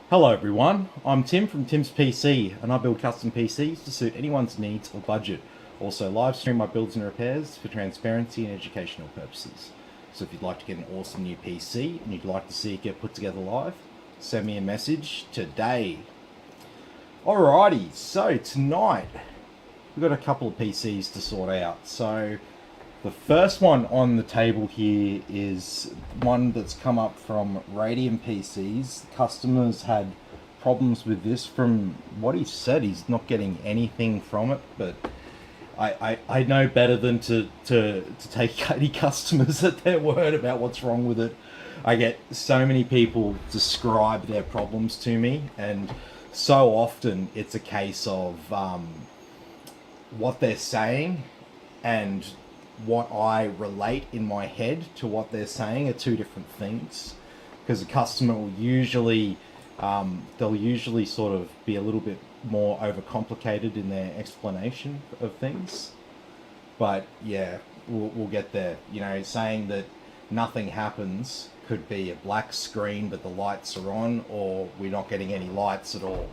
Hello everyone, I'm Tim from Tim's PC and I build custom PCs to suit anyone's needs or budget. Also live stream my builds and repairs for transparency and educational purposes. So if you'd like to get an awesome new PC and you'd like to see it get put together live, send me a message today. Alrighty, so tonight we've got a couple of PCs to sort out. So the first one on the table here is one that's come up from Radium PCs. Customers had problems with this. From what he said, he's not getting anything from it, but I know better than to take any customers at their word about what's wrong with it. I get so many people describe their problems to me, and so often it's a case of what they're saying and what I relate in my head to what they're saying are two different things. Because a customer will usually, they'll usually sort of be a little bit more overcomplicated in their explanation of things. But yeah, we'll get there. You know, saying that nothing happens could be a black screen but the lights are on, or we're not getting any lights at all.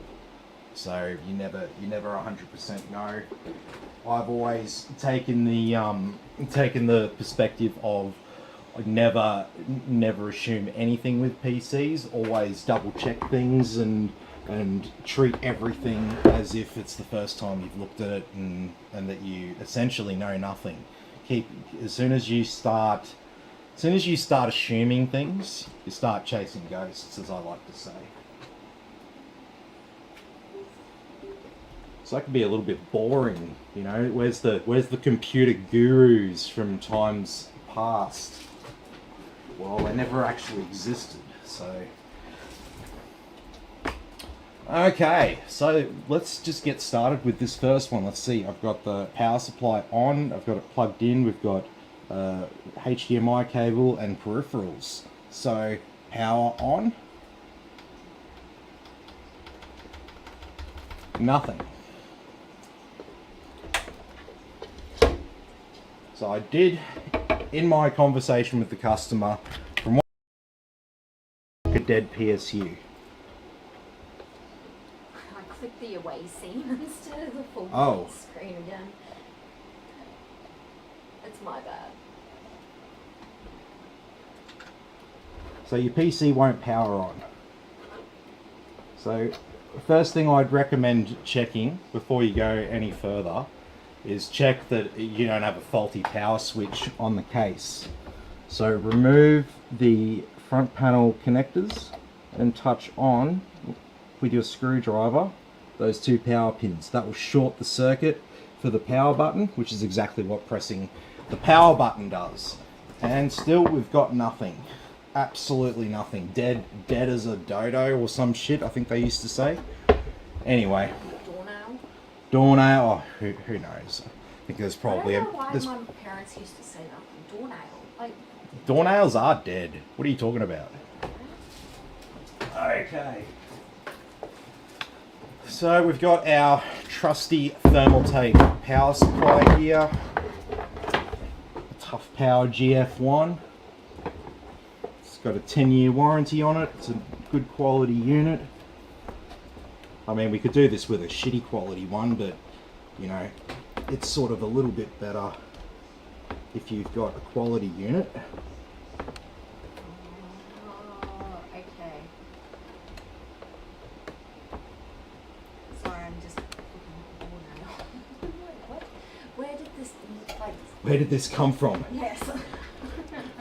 So you never 100% know. I've always taken the perspective of never assume anything with PCs. Always double check things and treat everything as if it's the first time you've looked at it, and that you essentially know nothing. As soon as you start assuming things, you start chasing ghosts, as I like to say. So that can be a little bit boring, you know. Where's the computer gurus from times past? Well, they never actually existed, so. Okay, so let's just get started with this first one. Let's see, I've got the power supply on, I've got it plugged in, we've got HDMI cable and peripherals. So, power on. Nothing. So I did, in my conversation with the customer, from what a dead PSU. I clicked the away scene instead of the full screen again. It's my bad. So your PC won't power on. So the first thing I'd recommend checking before you go any further is check that you don't have a faulty power switch on the case. So remove the front panel connectors and touch on with your screwdriver those two power pins. That will short the circuit for the power button, which is exactly what pressing the power button does. And still we've got nothing. Absolutely nothing. Dead as a dodo or some shit, I think they used to say. Anyway. Doornail, oh, who knows? I think there's probably I don't know why my parents used to say that. Doornail. Like, doornails are dead. What are you talking about? Okay. So we've got our trusty Thermaltake power supply here. A Tough Power GF1. It's got a 10-year warranty on it. It's a good quality unit. I mean, we could do this with a shitty quality one, but, you know, it's sort of a little bit better if you've got a quality unit. oh, okay. Sorry, I'm just looking at the doornail. What? Where did this come from? Yes.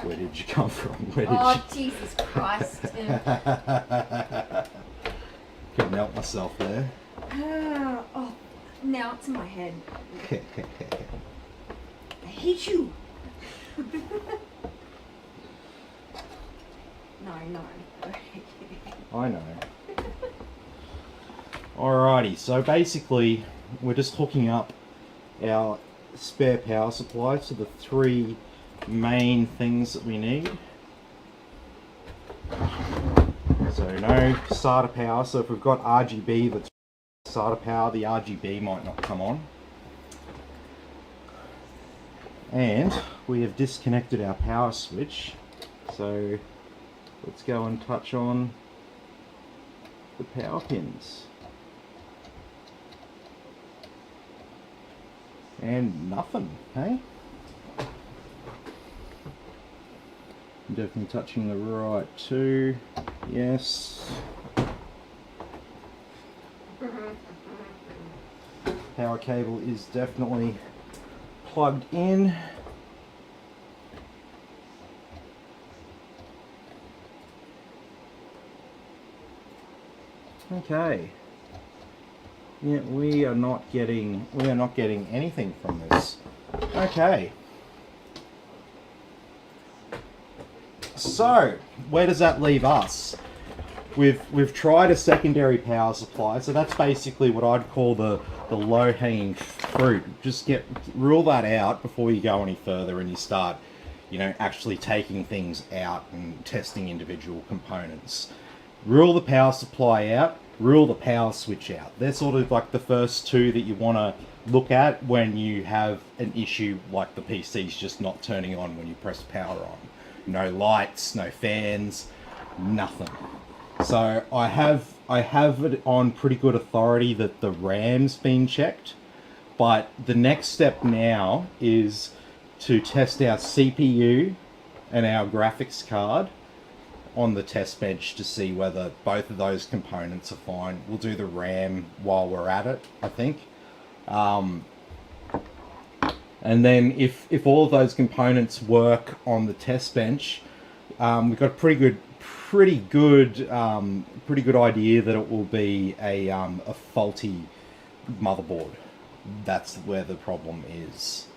Where did you come from? Jesus Christ. Couldn't help myself there. Oh, now it's in my head. I hate you. No. I know. Alrighty, so basically we're just hooking up our spare power supply to the three main things that we need. So no SATA power, so if we've got RGB that's SATA power, the RGB might not come on. And we have disconnected our power switch, so let's go and touch on the power pins. And nothing, hey? I'm definitely touching the right two. Yes. Power cable is definitely plugged in. Okay. Yeah, we are not getting anything from this. Okay. So, where does that leave us? We've tried a secondary power supply, so that's basically what I'd call the low-hanging fruit. Just rule that out before you go any further and you start, you know, actually taking things out and testing individual components. Rule the power supply out, rule the power switch out. They're sort of like the first two that you want to look at when you have an issue like the PC's just not turning on when you press power on. No lights, no fans, nothing. So I have it on pretty good authority that the RAM's been checked, but the next step now is to test our CPU and our graphics card on the test bench to see whether both of those components are fine. We'll do the RAM while we're at it, I think. And then if all of those components work on the test bench, we've got a pretty good idea that it will be a faulty motherboard. That's where the problem is.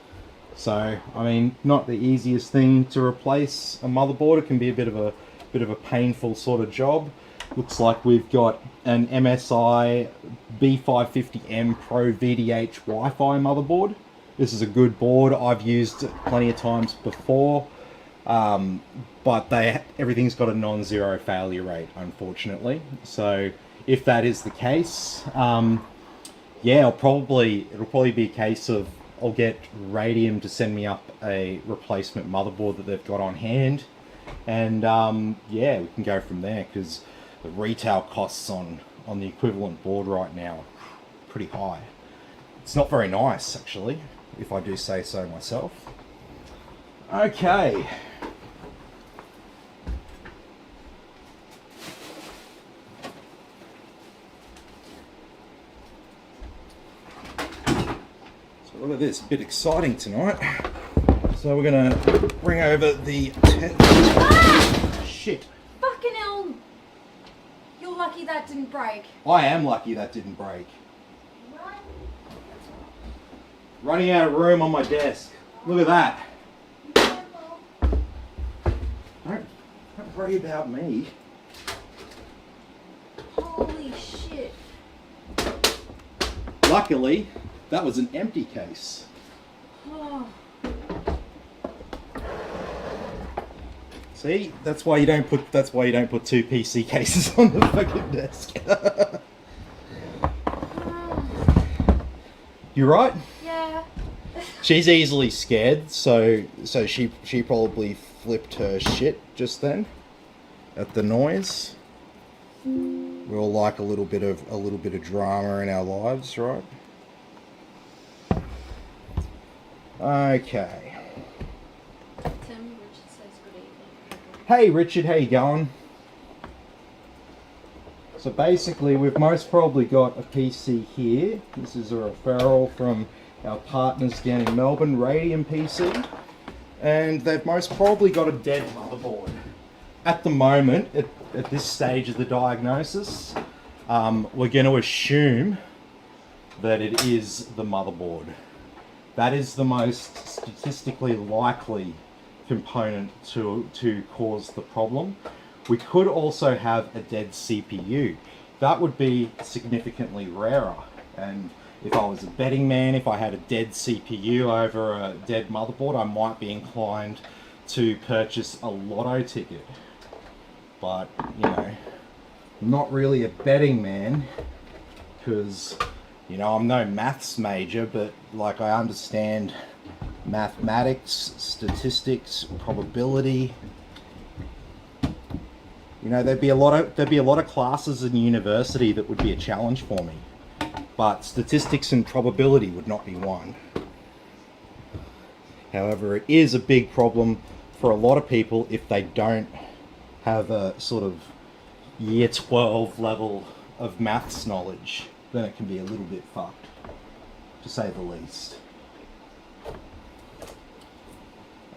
So, I mean, not the easiest thing to replace a motherboard. It can be a bit of a painful sort of job. Looks like we've got an MSI B550M Pro VDH Wi-Fi motherboard. This is a good board. I've used it plenty of times before, but everything's got a non-zero failure rate, unfortunately. So if that is the case, yeah, it'll probably be a case of I'll get Radium to send me up a replacement motherboard that they've got on hand, and yeah, we can go from there, because the retail costs on the equivalent board right now are pretty high. It's not very nice, actually, if I do say so myself. Okay. So look at this, a bit exciting tonight. So we're gonna bring over the shit. Fucking hell! You're lucky that didn't break. I am lucky that didn't break. Running out of room on my desk. Look at that. Don't worry about me. Holy shit. Luckily, that was an empty case. Oh. See, that's why you don't put two PC cases on the fucking desk. You right? Yeah. She's easily scared, so she probably flipped her shit just then at the noise. We all like a little bit of drama in our lives, right? Okay. Tim, Richard says good evening. Hey Richard, how you going? So basically, we've most probably got a PC here. This is a referral from our partners down in Melbourne, Radium PC, and they've most probably got a dead motherboard. At the moment, at this stage of the diagnosis, we're going to assume that it is the motherboard. That is the most statistically likely component to cause the problem. We could also have a dead CPU. That would be significantly rarer. And if I was a betting man, if I had a dead CPU over a dead motherboard, I might be inclined to purchase a lotto ticket. But, you know, I'm not really a betting man, because, you know, I'm no maths major, but like I understand mathematics, statistics, probability. You know, there'd be a lot of classes in university that would be a challenge for me, but statistics and probability would not be one. However, it is a big problem for a lot of people if they don't have a sort of year 12 level of maths knowledge. Then it can be a little bit fucked, to say the least.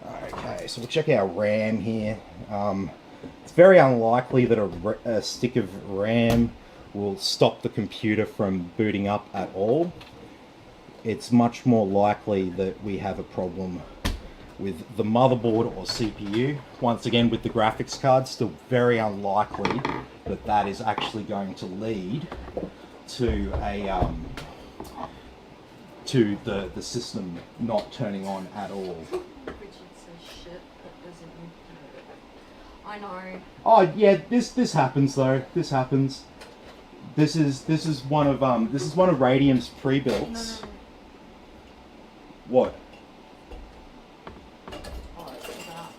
Okay, so we'll check our RAM here. It's very unlikely that a stick of RAM will stop the computer from booting up at all. It's much more likely that we have a problem with the motherboard or CPU. Once again, with the graphics card, still very unlikely that that is actually going to lead to a to the system not turning on at all. Richard says shit that doesn't include. I know. Oh yeah, this happens though. This happens. This is one of Radium's pre-builts. No. What? Oh, it's about.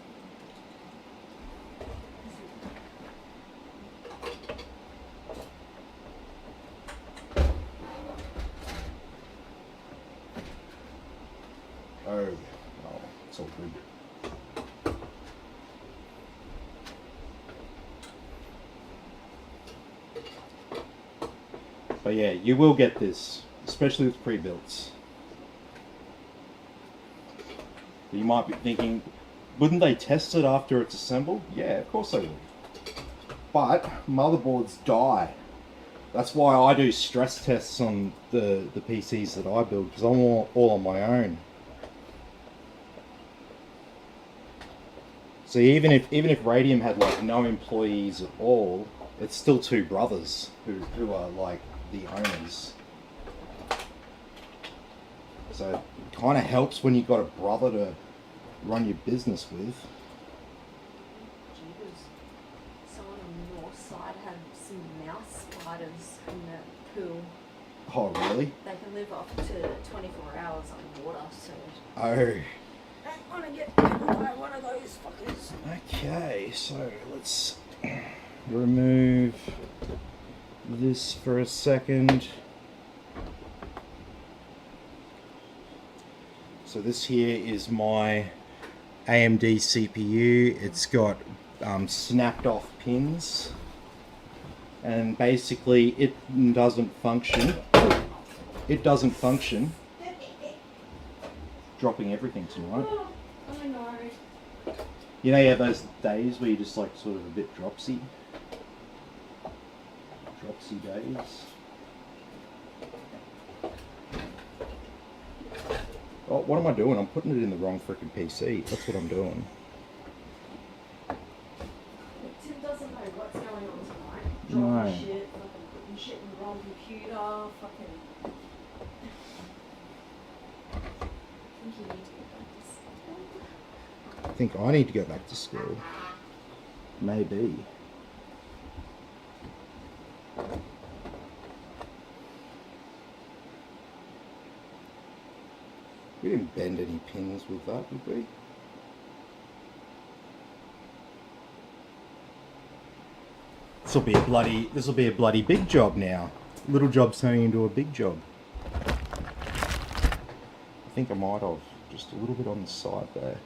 Oh, it's all good. But yeah, you will get this, especially with pre-builts. You might be thinking, wouldn't they test it after it's assembled? Yeah, of course they would. But motherboards die. That's why I do stress tests on the PCs that I build, because I'm all on my own. So even if Radium had like no employees at all, it's still two brothers who are like the owners. So it kind of helps when you've got a brother to run your business with. Jeepers. Someone on your side had some mouse spiders in the pool. Oh really? They can live up to 24 hours underwater, so. Oh. I want to get bitten by one of those fuckers. Okay, so let's remove this for a second. So this here is my AMD CPU. It's got snapped off pins, and basically it doesn't function. It doesn't function. Dropping everything tonight. Oh, I know. You know, you have those days where you just like sort of a bit dropsy. Dropsy days. Oh, what am I doing? I'm putting it in the wrong freaking PC. That's what I'm doing. Tim doesn't know what's going on tonight. No. Dropping shit, fucking putting shit in the wrong computer, fucking. I think you need to go back to school. I think I need to go back to school. Maybe. We didn't bend any pins with that, did we? This will be a bloody big job now. Little job's turning into a big job. I think I might have just a little bit on the side there.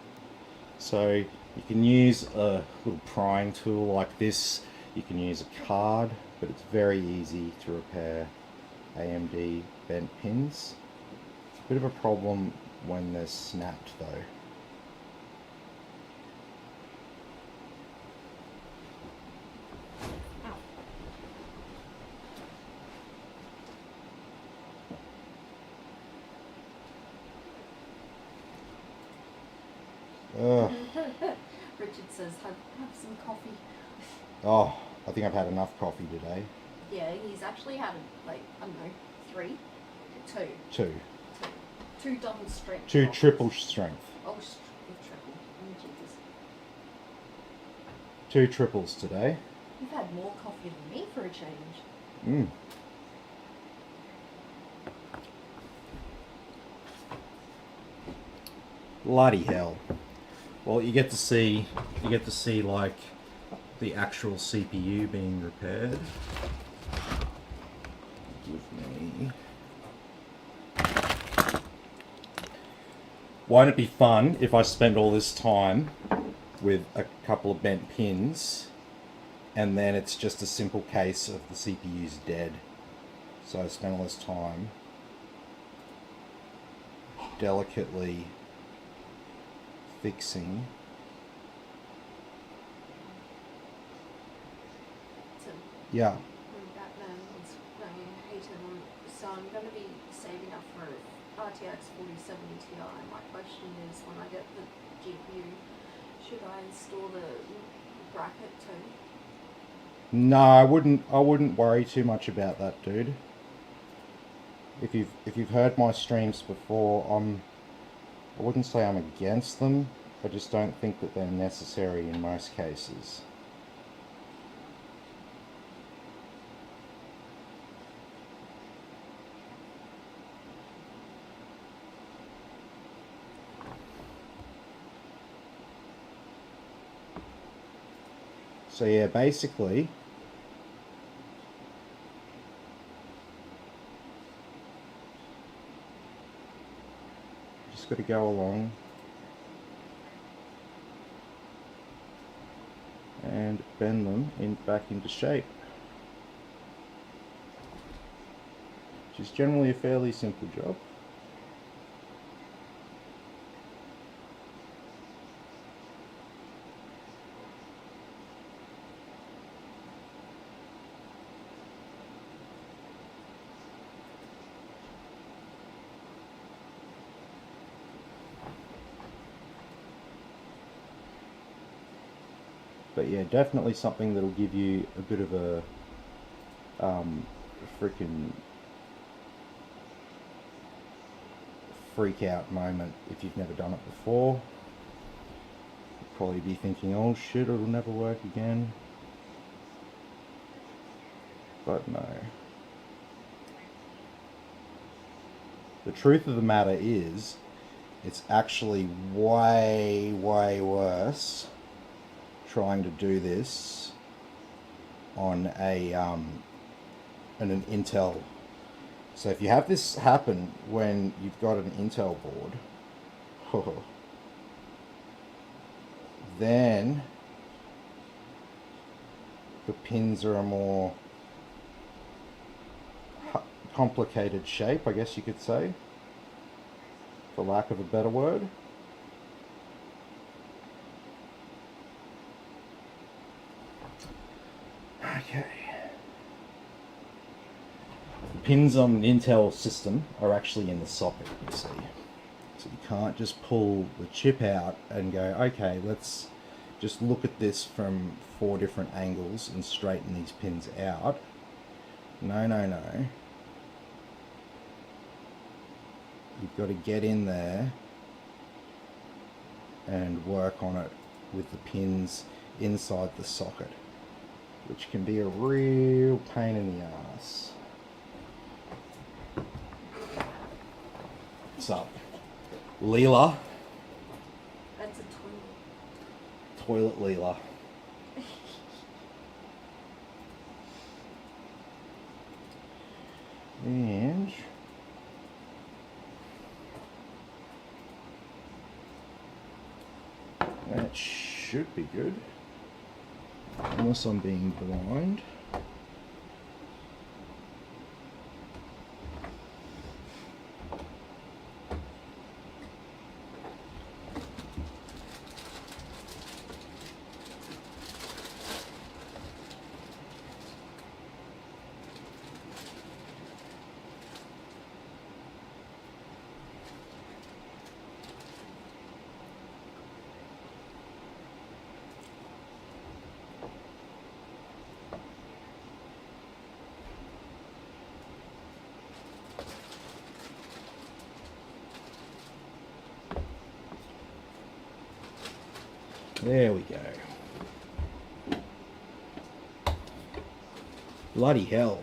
So you can use a little prying tool like this. You can use a card, but it's very easy to repair AMD bent pins. It's a bit of a problem when they're snapped though. Richard says, have some coffee. Oh, I think I've had enough coffee today. Yeah, he's actually had, like, I don't know, 3? 2. Two. 2 double strength. Two coffees. triple strength. Oh, triple. Oh, Jesus. 2 triples today. You've had more coffee than me for a change. Mm. Bloody hell. Well, you get to see like the actual CPU being repaired. Give me. Won't it be fun if I spend all this time with a couple of bent pins and then it's just a simple case of the CPU's dead? So I spend all this time delicately fixing. Yeah. Batman was playing hated on, so I'm going to be saving up for RTX 4070 Ti. My question is, when I get the GPU, should I install the bracket too? No, I wouldn't worry too much about that, dude. If you've heard my streams before, I wouldn't say I'm against them. I just don't think that they're necessary in most cases. So yeah, basically, just got to go along and bend them back into shape, which is generally a fairly simple job. But yeah, definitely something that'll give you a bit of a freaking freak out moment if you've never done it before. You'll probably be thinking, oh shit, it'll never work again. But no. The truth of the matter is, it's actually way, way worse trying to do this on an Intel. So if you have this happen when you've got an Intel board, then the pins are a more complicated shape, I guess you could say, for lack of a better word. Okay. The pins on an Intel system are actually in the socket, you see. So you can't just pull the chip out and go, okay, let's just look at this from 4 different angles and straighten these pins out. No, no, no. You've got to get in there and work on it with the pins inside the socket, which can be a real pain in the ass. What's up? Leela? That's a Toilet Leela. And that should be good. Unless I'm being blind. There we go. Bloody hell.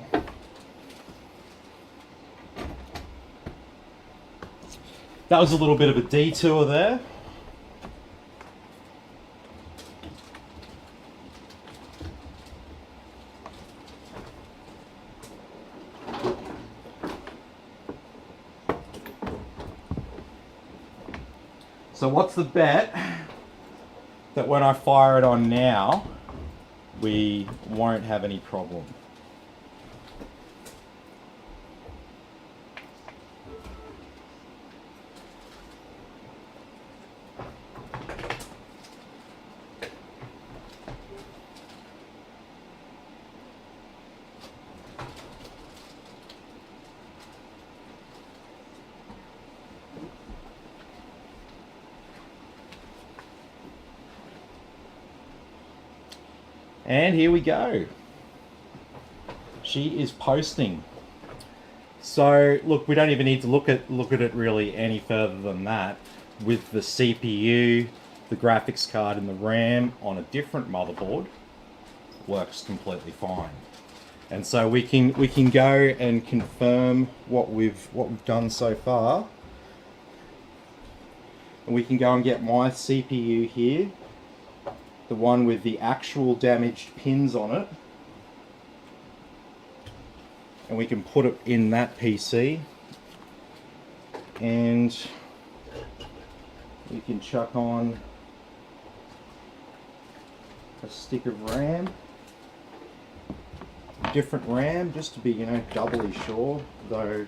That was a little bit of a detour there. So what's the bet that when I fire it on now, we won't have any problem? And here we go. She is posting. So look, we don't even need to look at it really any further than that. With the CPU, the graphics card, and the RAM on a different motherboard, works completely fine. And so we can go and confirm what we've done so far. And we can go and get my CPU here, the one with the actual damaged pins on it, and we can put it in that PC, and we can chuck on a stick of RAM, different RAM, just to be, you know, doubly sure, though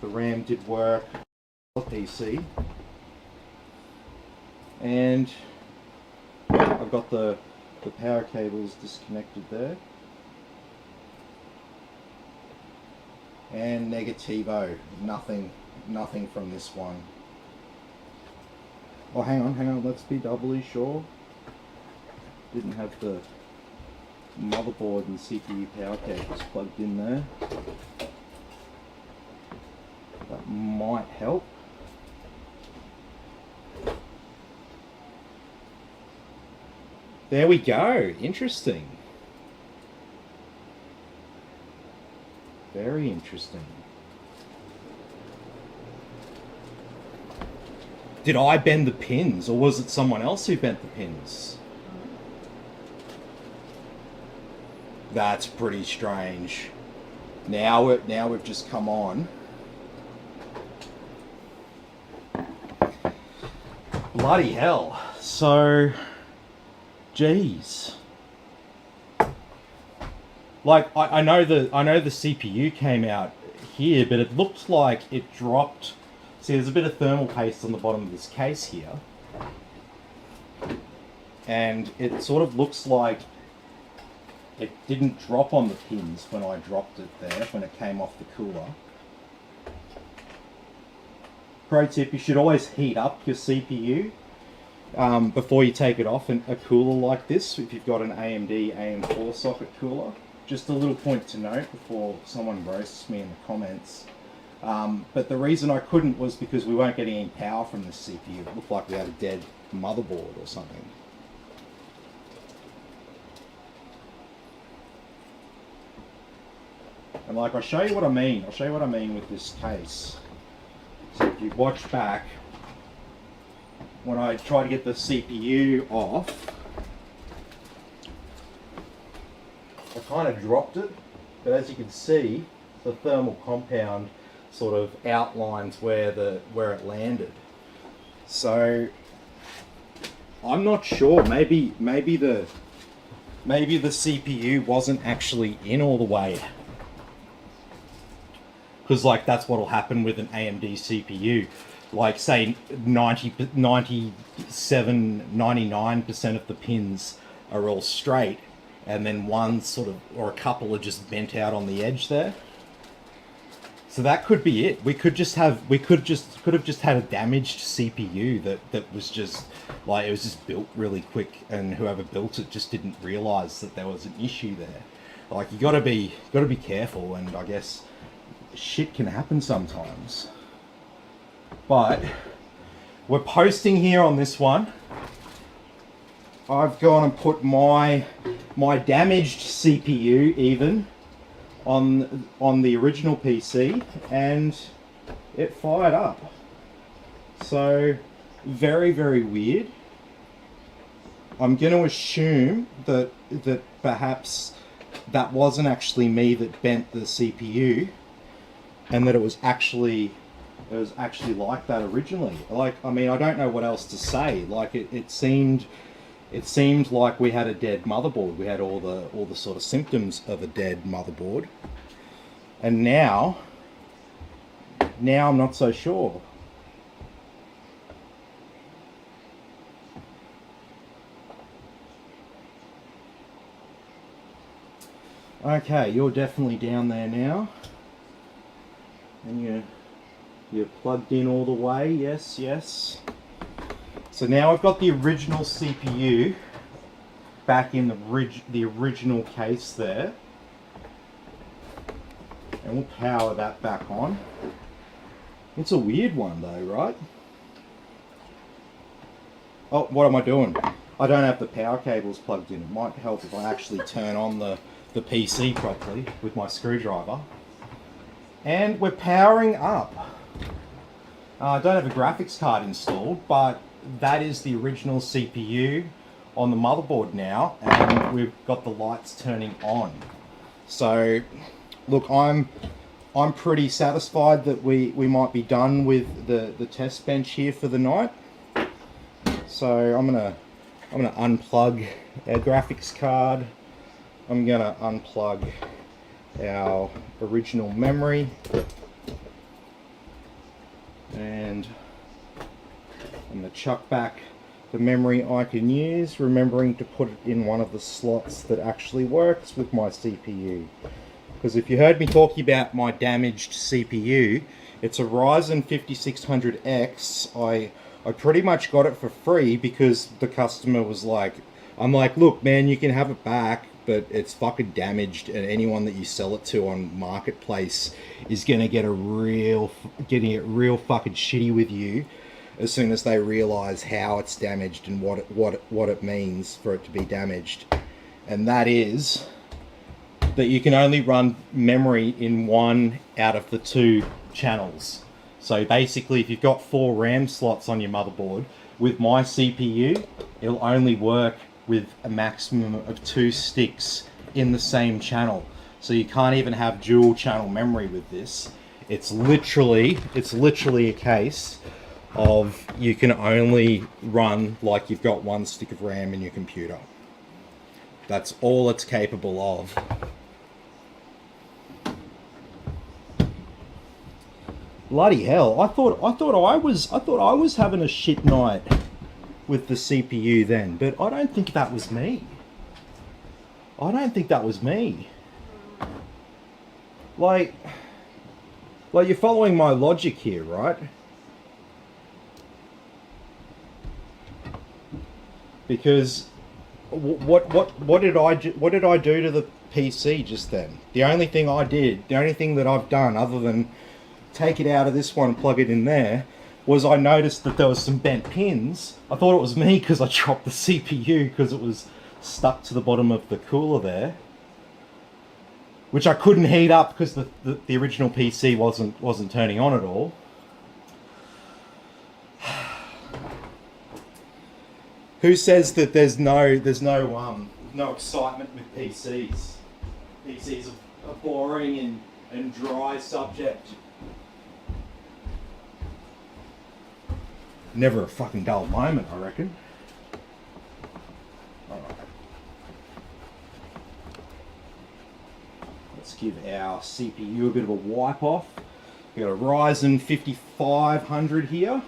the RAM did work on the PC. And I've got the power cables disconnected there. And negativo, nothing from this one. Oh, hang on, let's be doubly sure. Didn't have the motherboard and CPU power cables plugged in there. That might help. There we go. Interesting. Very interesting. Did I bend the pins, or was it someone else who bent the pins? That's pretty strange. Now we've just come on. Bloody hell. So, geez. Like, I know the CPU came out here, but it looked like it dropped. See, there's a bit of thermal paste on the bottom of this case here. And it sort of looks like it didn't drop on the pins when I dropped it there, when it came off the cooler. Pro tip, you should always heat up your CPU before you take it off in a cooler like this, if you've got an AMD AM4 socket cooler. Just a little point to note before someone roasts me in the comments. But the reason I couldn't was because we weren't getting any power from the CPU. It looked like we had a dead motherboard or something. And like, I'll show you what I mean. I'll show you what I mean with this case. So if you watch back, when I try to get the CPU off, I kind of dropped it, but as you can see, the thermal compound sort of outlines where it landed. So I'm not sure. Maybe the CPU wasn't actually in all the way. Because like that's what'll happen with an AMD CPU. Like say 99% of the pins are all straight, and then one sort of, or a couple are just bent out on the edge there. So that could be it. We could have just had a damaged CPU that was just like, it was just built really quick, and whoever built it just didn't realize that there was an issue there. Like, you gotta be careful, and I guess shit can happen sometimes. But we're posting here on this one. I've gone and put my damaged CPU even on the original PC, and it fired up. So very, very weird. I'm going to assume that perhaps that wasn't actually me that bent the CPU, and that it was actually it was actually like that originally. Like, I mean, I don't know what else to say. Like, it seemed like we had a dead motherboard. We had all the sort of symptoms of a dead motherboard. And now I'm not so sure. Okay, you're definitely down there now. And you're plugged in all the way, yes, yes. So now I've got the original CPU back in the original case there. And we'll power that back on. It's a weird one though, right? Oh, what am I doing? I don't have the power cables plugged in. It might help if I actually turn on the PC properly with my screwdriver. And we're powering up. I don't have a graphics card installed, but that is the original CPU on the motherboard now, and we've got the lights turning on. So, look, I'm pretty satisfied that we might be done with the test bench here for the night. So I'm gonna unplug our graphics card. I'm gonna unplug our original memory, and I'm gonna chuck back the memory I can use, remembering to put it in one of the slots that actually works with my CPU. Because if you heard me talking about my damaged CPU, it's a Ryzen 5600X. I pretty much got it for free because the customer was like, I'm like, look man, you can have it back, but it's fucking damaged, and anyone that you sell it to on Marketplace is gonna get getting it real fucking shitty with you as soon as they realize how it's damaged and what it means for it to be damaged. And that is that you can only run memory in one out of the two channels. So basically, if you've got 4 RAM slots on your motherboard, with my CPU, it'll only work with a maximum of 2 sticks in the same channel. So you can't even have dual channel memory with this. It's literally a case of you can only run like you've got 1 stick of RAM in your computer. That's all it's capable of. Bloody hell! I thought I was having a shit night with the CPU then, but I don't think that was me. I don't think that was me. Like you're following my logic here, right? Because what did I do to the PC just then? The only thing that I've done other than take it out of this one and plug it in there was I noticed that there was some bent pins. I thought it was me because I dropped the CPU because it was stuck to the bottom of the cooler there, which I couldn't heat up because the original PC wasn't turning on at all. Who says that there's no excitement with PCs? PCs are a boring and dry subject. Never a fucking dull moment, I reckon. Alright. Let's give our CPU a bit of a wipe off. We've got a Ryzen 5500 here.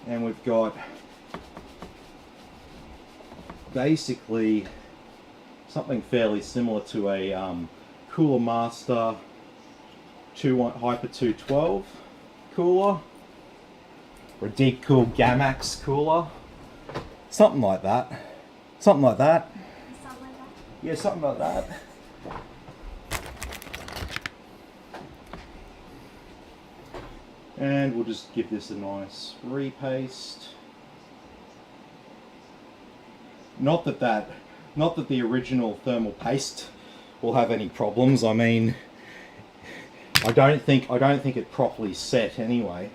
And we've got basically something fairly similar to a Cooler Master Hyper 212 cooler, or a deep cool Gamax cooler, something like that. Something like that. Something like that? Yeah, something like that. And we'll just give this a nice repaste. Not that the original thermal paste will have any problems. I mean, I don't think it properly set anyway.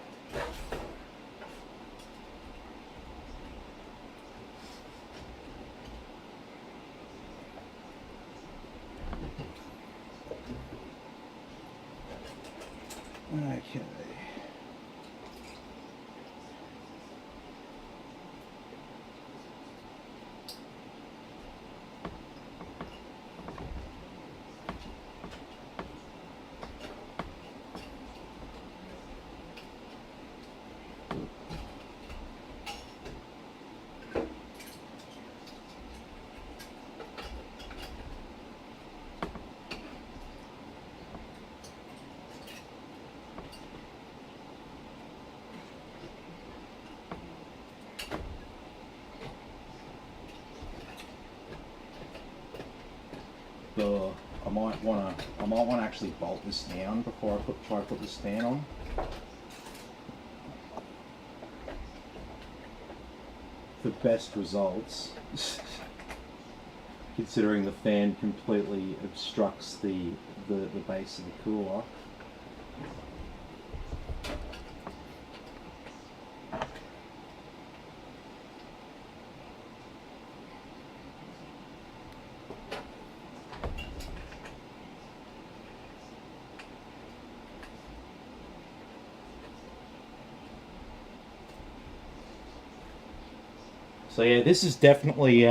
Okay. I might want to actually bolt this down before I try to put the stand on. For best results, considering the fan completely obstructs the base of the cooler. So yeah, this is definitely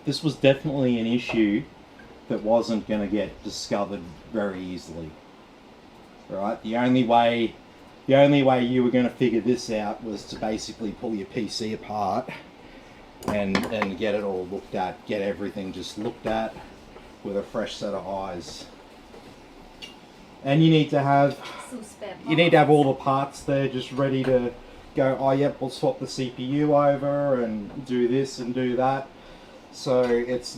this was definitely an issue that wasn't going to get discovered very easily. Right? The only way you were going to figure this out was to basically pull your PC apart and get it all looked at, get everything just looked at with a fresh set of eyes. And you need to have all the parts there just ready to go, oh yep, we'll swap the CPU over and do this and do that. So it's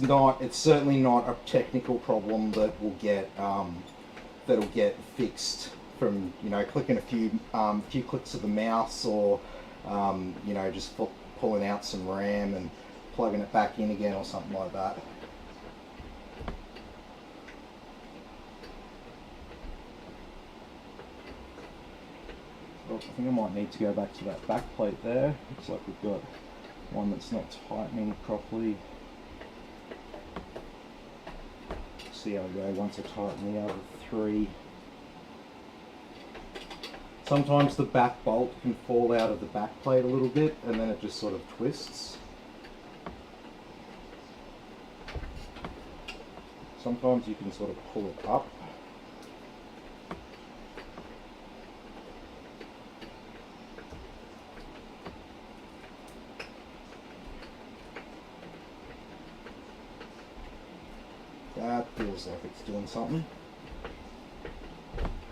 certainly not a technical problem that will get that'll get fixed from, you know, clicking a few clicks of the mouse, or you know, just pulling out some RAM and plugging it back in again or something like that. Oh, I think I might need to go back to that back plate there. Looks like we've got one that's not tightening properly. See how we go once I tighten the other three. Sometimes the back bolt can fall out of the back plate a little bit and then it just sort of twists. Sometimes you can sort of pull it up. That feels like it's doing something.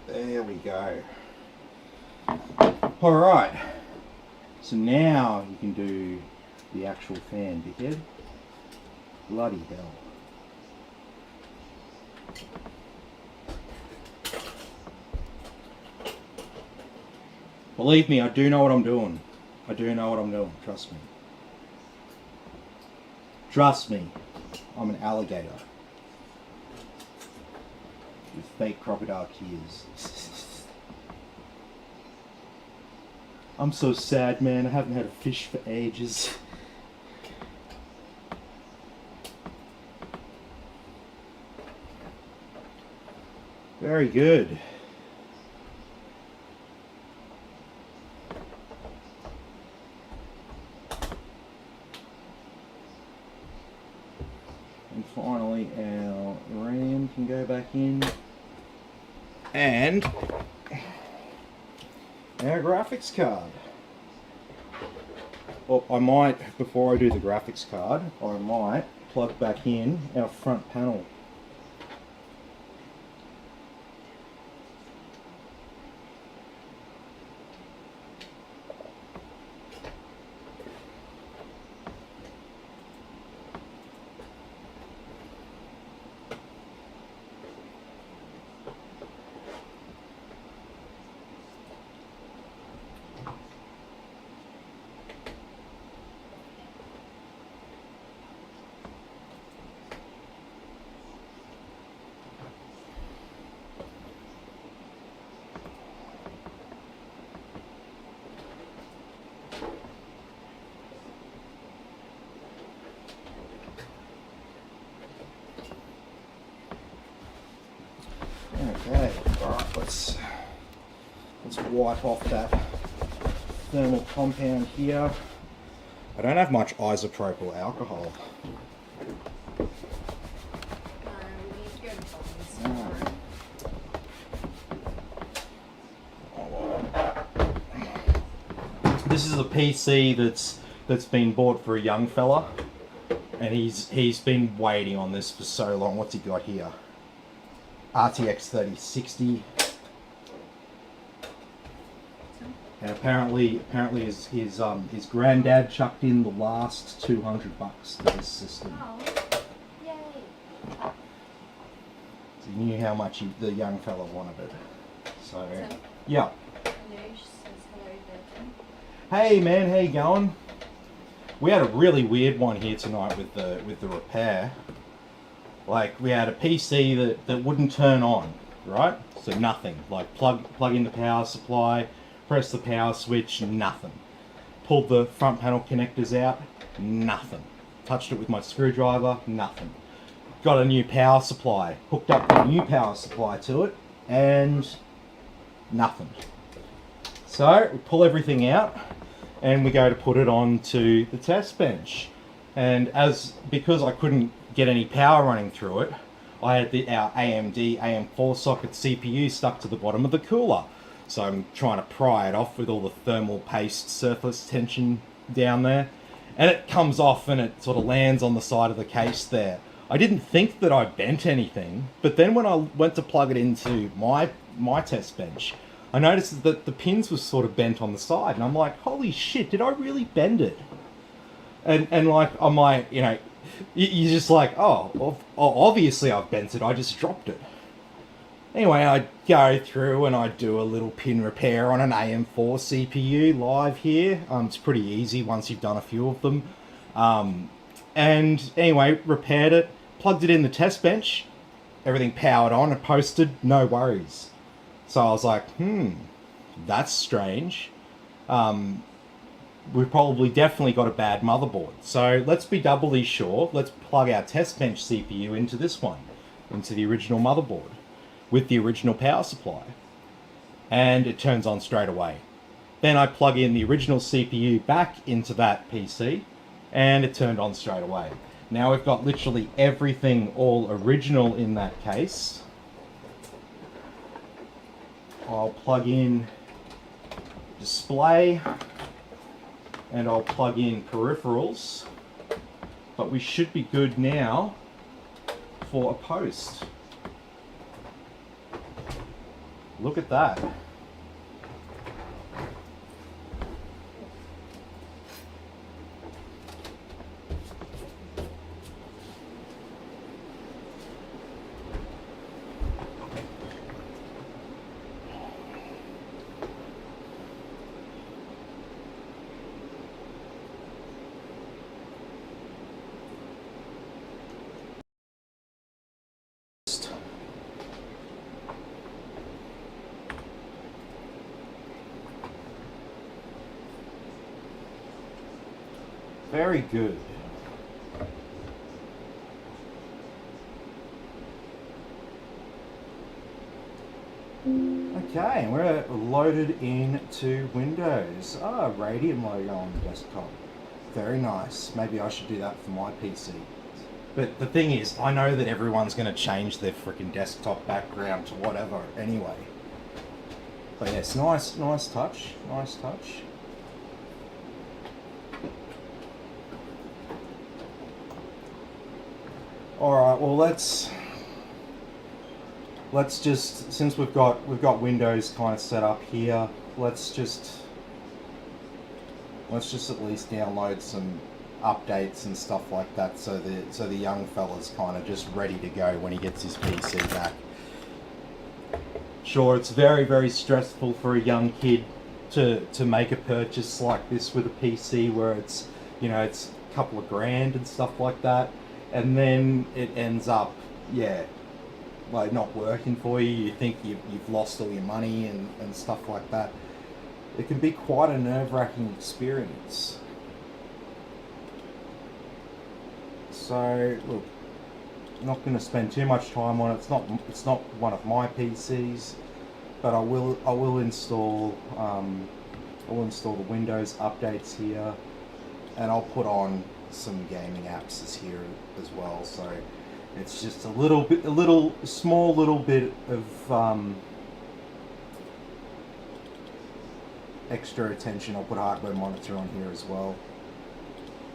There we go. Alright, so now you can do the actual fan, dickhead. Bloody hell. Believe me, I do know what I'm doing. I do know what I'm doing, trust me. Trust me, I'm an alligator with fake crocodile tears. I'm so sad, man. I haven't had a fish for ages. Very good. And finally, our RAM can go back in. And our graphics card. Well, I might, before I do the graphics card, I might plug back in our front panel. Let's wipe off that thermal compound here. I don't have much isopropyl alcohol. We need to go to Bunnings. This is a PC that's been bought for a young fella, and he's been waiting on this for so long. What's he got here? RTX 3060. And apparently his granddad chucked in the last $200 for this system. Oh, yay! So he knew how much the young fella wanted it. So, So, yeah. Anush says hello there, Tim. Hey man, how you going? We had a really weird one here tonight with the repair. Like, we had a PC that wouldn't turn on, right? So nothing. Like plug in the power supply, press the power switch, nothing. Pulled the front panel connectors out, nothing. Touched it with my screwdriver, nothing. Got a new power supply, hooked up the new power supply to it, and nothing. So we pull everything out and we go to put it onto the test bench. And because I couldn't get any power running through it, I had our AMD AM4 socket CPU stuck to the bottom of the cooler. So I'm trying to pry it off with all the thermal paste surface tension down there. And it comes off and it sort of lands on the side of the case there. I didn't think that I bent anything, but then when I went to plug it into my test bench, I noticed that the pins were sort of bent on the side, and I'm like, holy shit, did I really bend it? And like, I'm like, you know, you're just like, oh, obviously I've bent it, I just dropped it. Anyway, I go through and I do a little pin repair on an AM4 CPU live here. It's pretty easy once you've done a few of them. And anyway, repaired it, plugged it in the test bench, everything powered on and posted, no worries. So I was like, that's strange. We've probably definitely got a bad motherboard. So let's be doubly sure. Let's plug our test bench CPU into this one, into the original motherboard, with the original power supply. And it turns on straight away. Then I plug in the original CPU back into that PC, and it turned on straight away. Now we've got literally everything all original in that case. I'll plug in display and I'll plug in peripherals, but we should be good now for a post. Look at that. Very good. Okay, and we're loaded into Windows. Radiant logo on the desktop. Very nice. Maybe I should do that for my PC. But the thing is, I know that everyone's going to change their freaking desktop background to whatever anyway. But yes, nice touch. Nice touch. Alright, well let's just, since we've got Windows kind of set up here, let's just at least download some updates and stuff like that, so the young fella's kind of just ready to go when he gets his PC back. Sure, it's very, very stressful for a young kid to make a purchase like this with a PC where it's, you know, it's a couple of grand and stuff like that. And then it ends up, like not working for you. You think you've lost all your money and stuff like that. It can be quite a nerve-wracking experience. So, look, I'm not going to spend too much time on it. It's not one of my PCs. but I will install the Windows updates here, and I'll put on some gaming apps here as well. So it's just a small little bit of extra attention. I'll put a hardware monitor on here as well,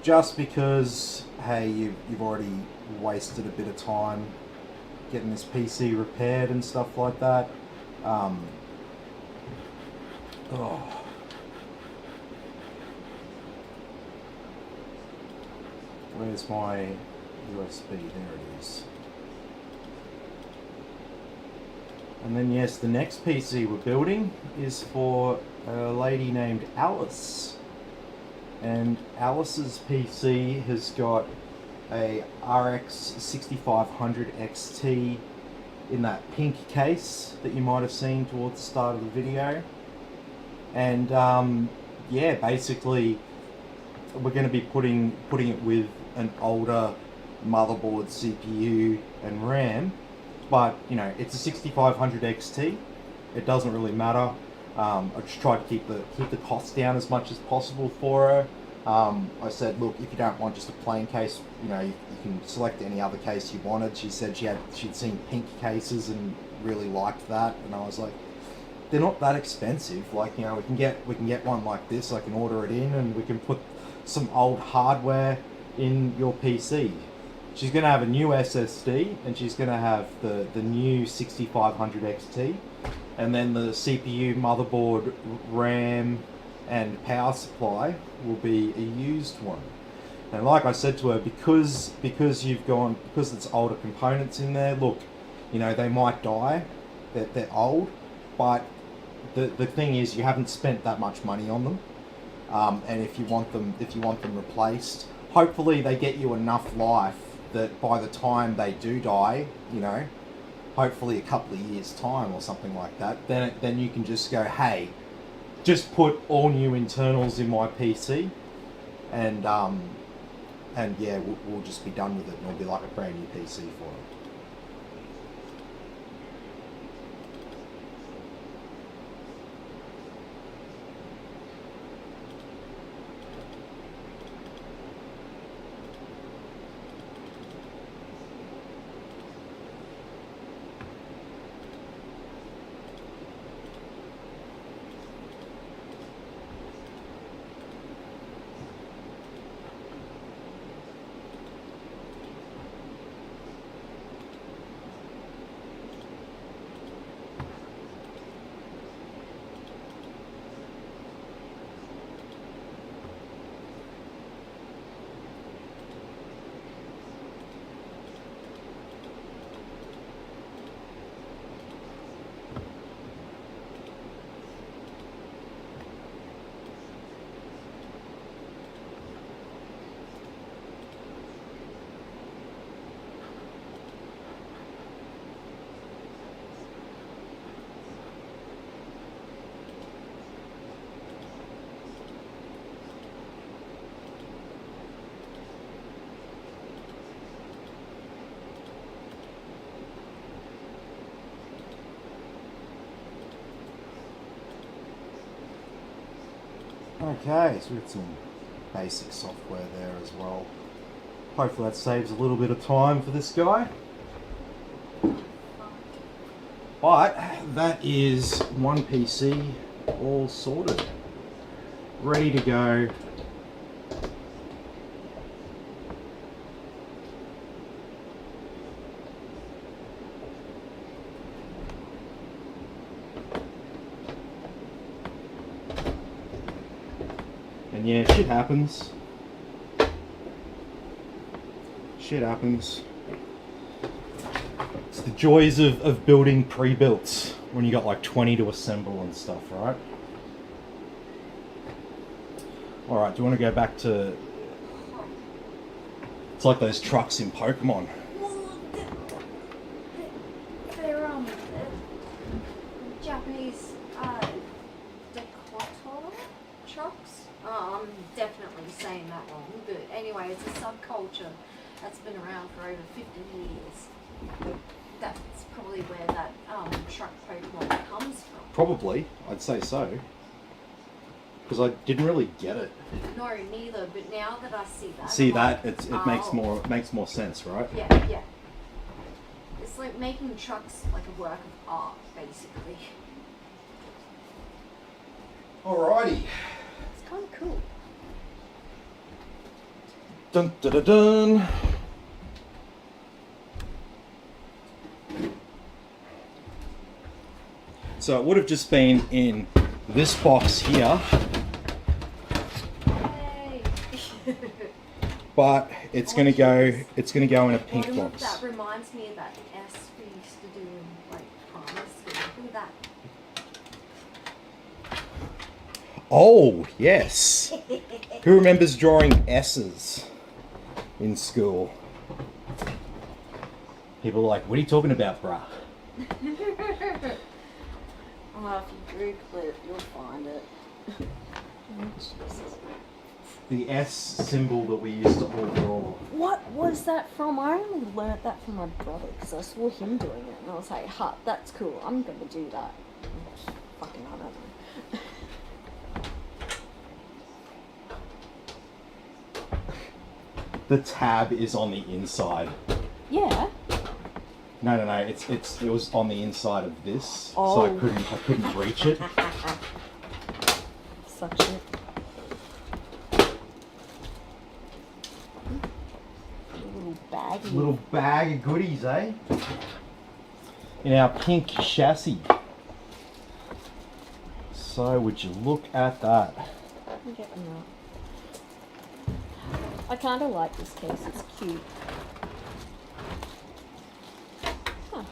just because, hey, you've already wasted a bit of time getting this PC repaired and stuff like that. Where's my USB? There it is. And then yes, the next PC we're building is for a lady named Alice. And Alice's PC has got a RX 6500 XT in that pink case that you might have seen towards the start of the video. And yeah, basically we're going to be putting it with an older motherboard, CPU and RAM, but you know, it's a 6500 XT. It doesn't really matter. I just tried to keep the costs down as much as possible for her. I said, look, if you don't want just a plain case, you know, you can select any other case you wanted. She said she'd seen pink cases and really liked that, and I was like, they're not that expensive. Like, you know, we can get one like this. I can order it in, and we can put some old hardware in your PC. She's going to have a new SSD, and she's going to have the new 6500 XT, and then the CPU, motherboard, RAM, and power supply will be a used one. And like I said to her, because it's older components in there, look, you know, they might die, they're old, but the thing is, you haven't spent that much money on them. And if you want them replaced, hopefully they get you enough life that by the time they do die, you know, hopefully a couple of years time or something like that, then you can just go, hey, just put all new internals in my PC, and yeah, we'll just be done with it, and it'll be like a brand new PC for it. Okay, so we've got some basic software there as well. Hopefully that saves a little bit of time for this guy. But that is one PC all sorted, ready to go. And yeah, shit happens. Shit happens. It's the joys of building pre-builts when you got like 20 to assemble and stuff, right? Alright, do you want to go back to... It's like those trucks in Pokemon. They're Japanese Dakota trucks. I'm definitely saying that wrong, but anyway, it's a subculture that's been around for over 50 years. that's probably where that truck Pokemon comes from. Probably, I'd say so. Because I didn't really get it. No, neither. But now that I see that, See I'm that like, it makes more sense, right? Yeah, yeah. It's like making trucks like a work of art, basically. Alrighty. It's kind of cool. Dun dun dun dun. So it would have just been in this box here, Yay! but it's gonna go in a pink Look, box. that reminds me of that S we used to do in like primary school. Look at that. Oh yes. Who remembers drawing S's in school? People are like, what are you talking about, bruh? Well, if you Google it, you'll find it. Oh, Jesus. The S symbol that we used to all draw. What was that from? I only learnt that from my brother because I saw him doing it and I was like, "Ha, that's cool. I'm gonna do that." Fucking, I don't know. The tab is on the inside. Yeah. No, it was on the inside of this, so Oh. I couldn't reach it. Suck shit. Little baggy. Little bag of goodies, eh? In our pink chassis. So would you look at that? I'm getting that. I kind of like this case. It's cute. Huh.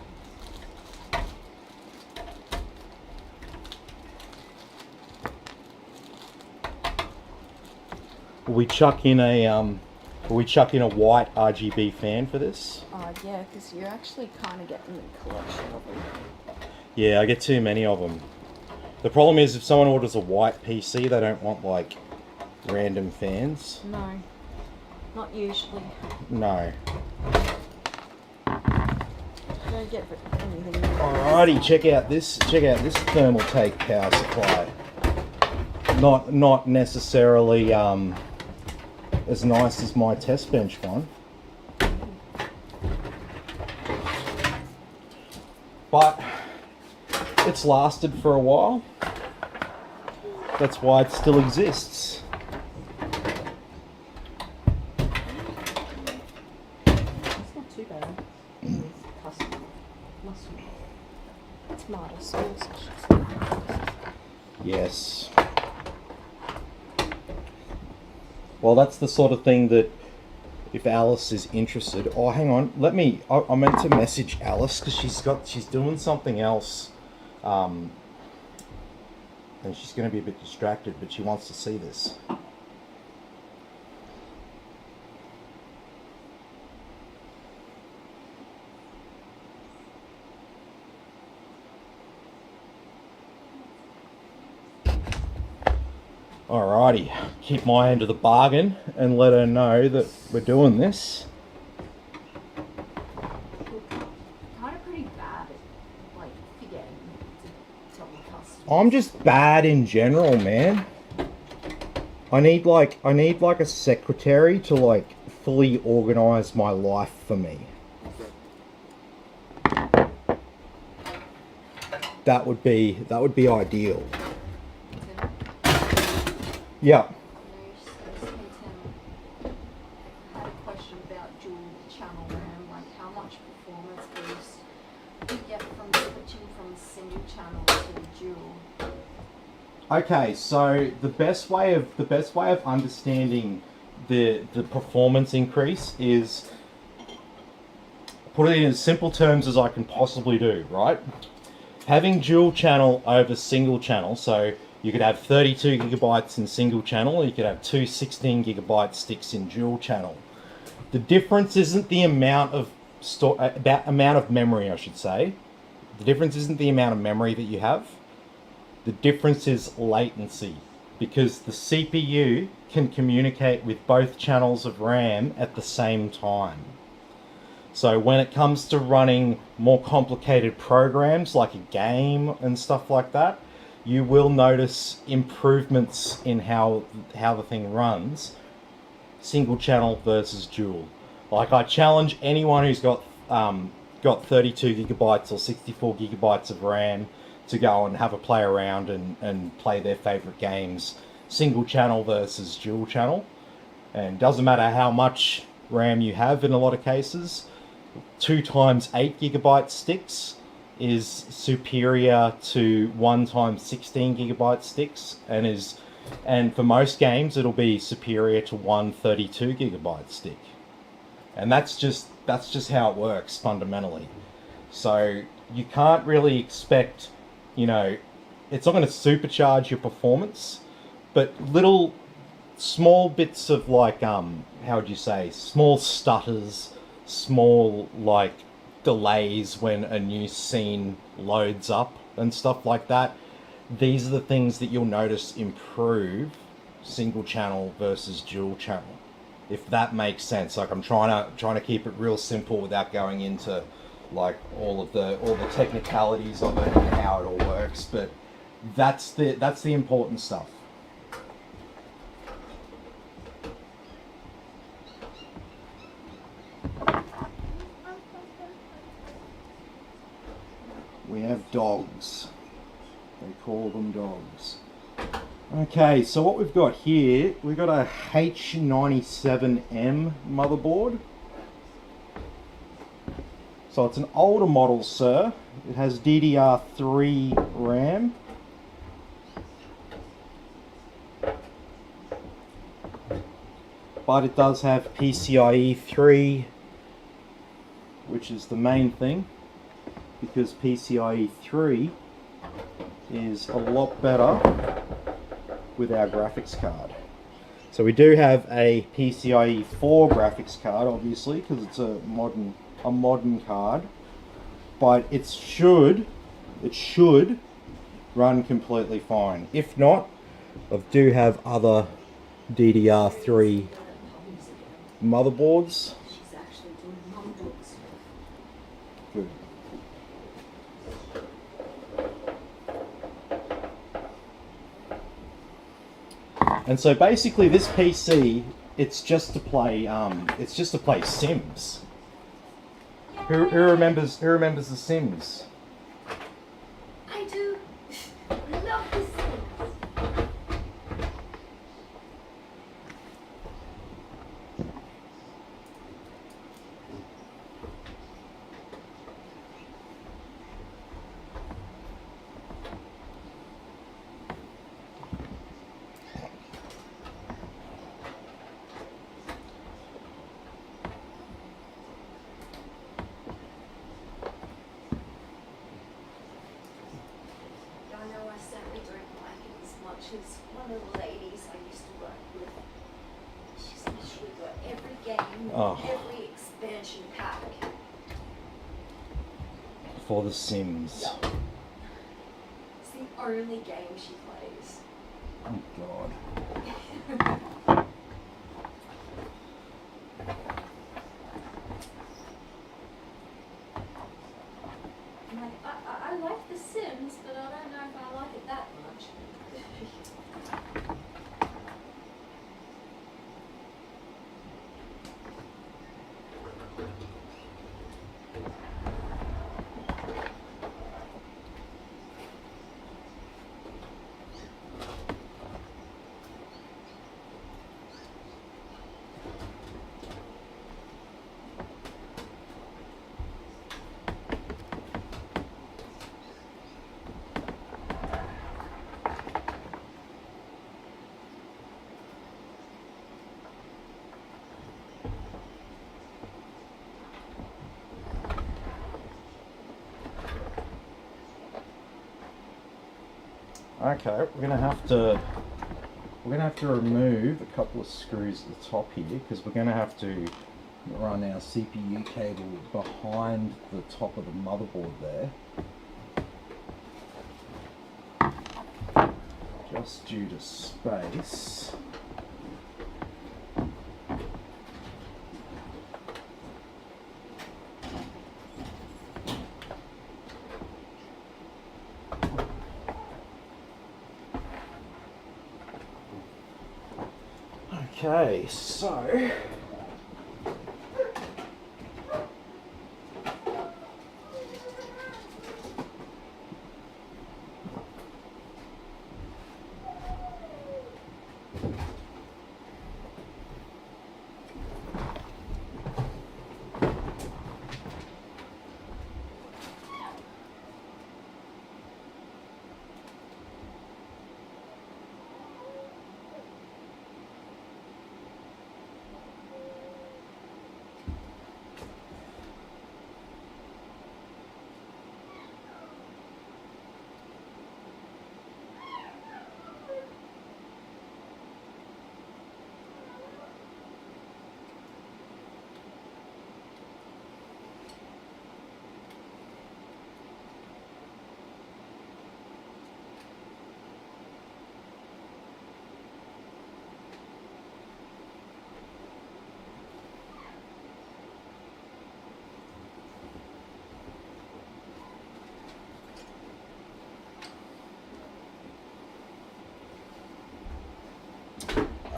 Will we chuck in a white RGB fan for this? Yeah, because you're actually kind of getting a collection of them. Yeah, I get too many of them. The problem is if someone orders a white PC, they don't want like random fans. No, not usually. No. Don't get anything. Alrighty, check out this thermal take power supply. Not necessarily as nice as my test bench one, but it's lasted for a while. That's why it still exists. It's not too bad. It's custom. Tomato sauce, I should say. Yes. Well, that's the sort of thing that if Alice is interested. Oh, hang on. I meant to message Alice because she's doing something else, and she's going to be a bit distracted, but she wants to see this. Alrighty, keep my end of the bargain and let her know that we're doing this. Kind of pretty bad at like forgetting to tell the customer. I'm just bad in general, man. I need like a secretary to like fully organize my life for me. That would be ideal. Yeah. Had a question about dual channel RAM, like how much performance boost you get from switching from single channel to dual. Okay, so the best way of understanding the performance increase is put it in as simple terms as I can possibly do, right? Having dual channel over single channel, so you could have 32 gigabytes in single channel, or you could have two 16 gigabyte sticks in dual channel. The difference isn't the amount of amount of memory, I should say. The difference isn't the amount of memory that you have. The difference is latency, because the CPU can communicate with both channels of RAM at the same time. So when it comes to running more complicated programs like a game and stuff like that, you will notice improvements in how the thing runs, single channel versus dual. Like, I challenge anyone who's got 32 gigabytes or 64 gigabytes of RAM to go and have a play around and play their favorite games, single channel versus dual channel. And doesn't matter how much RAM you have in a lot of cases, 2 times 8 gigabyte sticks is superior to 1 times 16 gigabyte sticks, and for most games it'll be superior to 1 32 gigabyte stick. And that's just how it works fundamentally. So you can't really expect, it's not going to supercharge your performance, but little small bits of small stutters, small delays when a new scene loads up and stuff like that. These are the things that you'll notice improve single channel versus dual channel, if that makes sense. I'm trying to keep it real simple without going into all the technicalities of it and how it all works, but that's the important stuff. We have dogs. They call them dogs. Okay, so what we've got here, we've got a H97M motherboard. So it's an older model, sir. It has DDR3 RAM. But it does have PCIe 3, which is the main thing, because PCIe 3 is a lot better with our graphics card. So we do have a PCIe 4 graphics card, obviously, because it's a modern card, but it should run completely fine. If not, I do have other DDR3 motherboards. Good. And so basically this PC, it's just to play Sims. Who remembers the Sims? I do. I love the Sims. She's one of the ladies I used to work with. She's literally got every game, every expansion pack. For The Sims. Yeah. It's the only game she plays. Oh God. I'm like, I like The Sims, but I don't know if I like it that much. Okay, we're gonna have to remove a couple of screws at the top here, because we're gonna have to run our CPU cable behind the top of the motherboard there, just due to space. Okay, so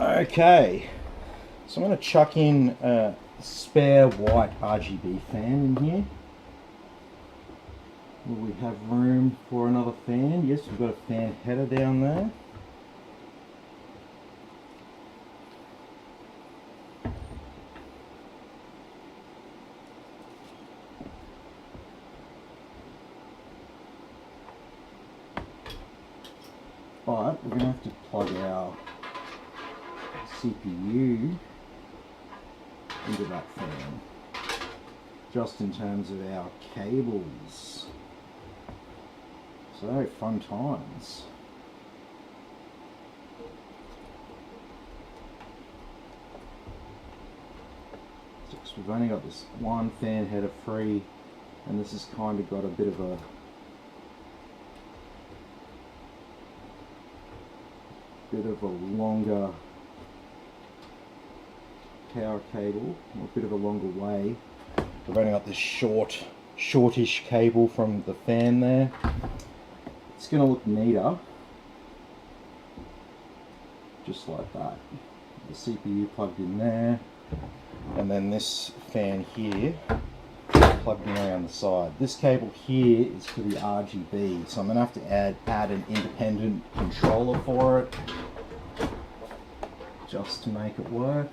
okay, so I'm going to chuck in a spare white RGB fan in here. Will we have room for another fan? Yes, we've got a fan header down there. But we're going to have to plug our CPU into that fan, just in terms of our cables. So fun times. So we've only got this one fan header free, and this has kind of got a bit of a longer power cable, or a bit of a longer way. We've only got this shortish cable from the fan there. It's going to look neater, just like that. The CPU plugged in there, and then this fan here plugged in around the side. This cable here is for the RGB, so I'm going to have to add an independent controller for it, just to make it work.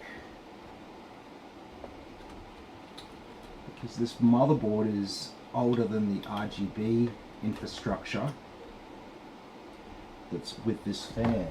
Because this motherboard is older than the RGB infrastructure that's with this fan.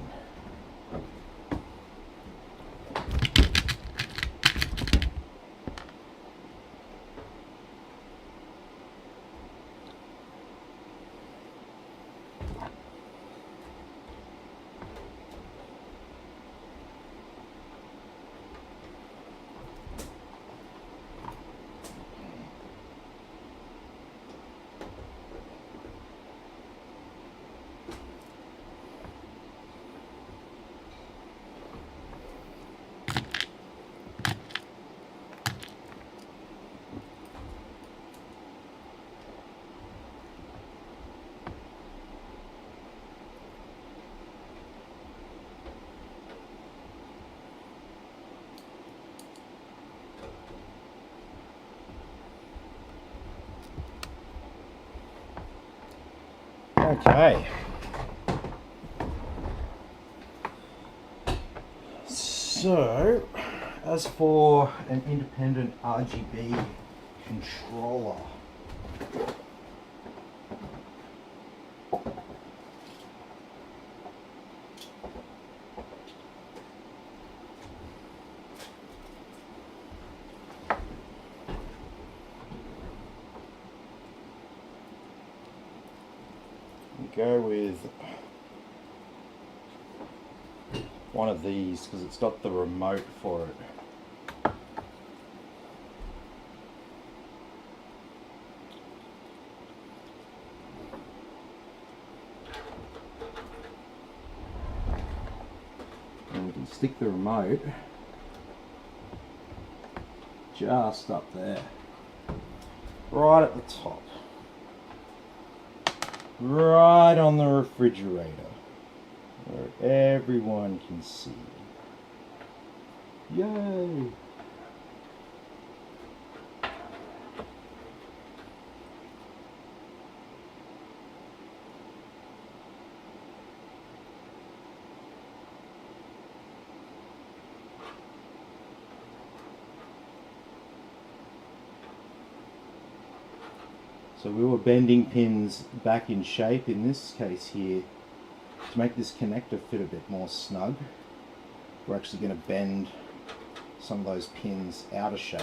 Okay, so as for an independent RGB controller, go with one of these because it's got the remote for it. And we can stick the remote just up there, right at the top. Right on the refrigerator, where everyone can see. Yay! So we were bending pins back in shape in this case here to make this connector fit a bit more snug. We're actually going to bend some of those pins out of shape.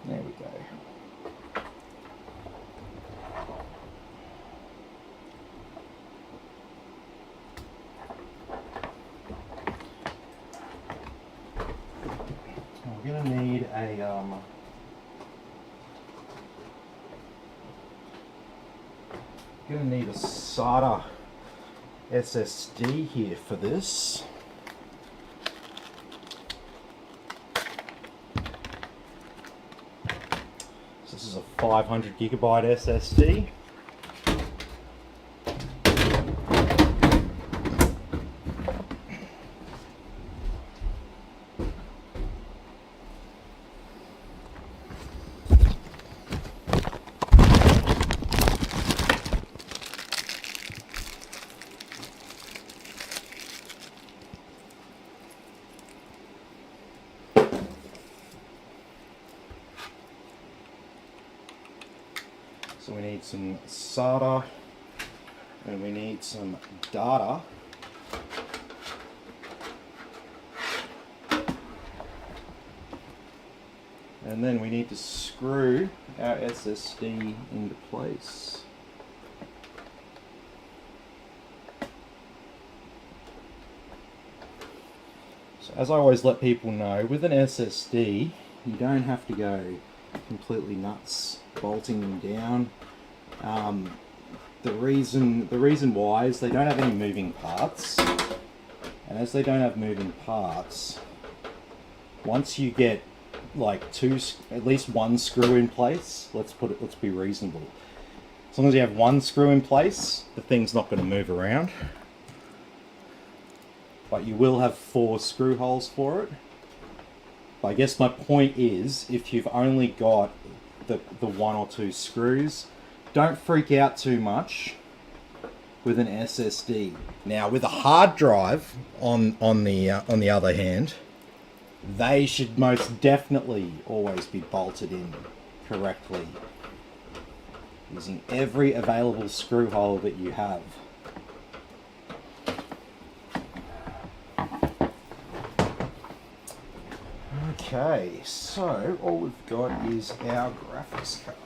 There we go. We're going to need a SATA SSD here for this. This is a 500 gigabyte SSD. So we need some SATA and we need some data. And then we need to screw our SSD into place. So as I always let people know, with an SSD, you don't have to go completely nuts bolting them down. The reason why is they don't have any moving parts, and as they don't have moving parts, once you get like at least one screw in place, let's be reasonable. As long as you have one screw in place, the thing's not going to move around. But you will have 4 screw holes for it. But I guess my point is, if you've only got the 1 or 2 screws, don't freak out too much with an SSD. Now, with a hard drive, on the other hand, they should most definitely always be bolted in correctly, using every available screw hole that you have. Okay, so all we've got is our graphics card.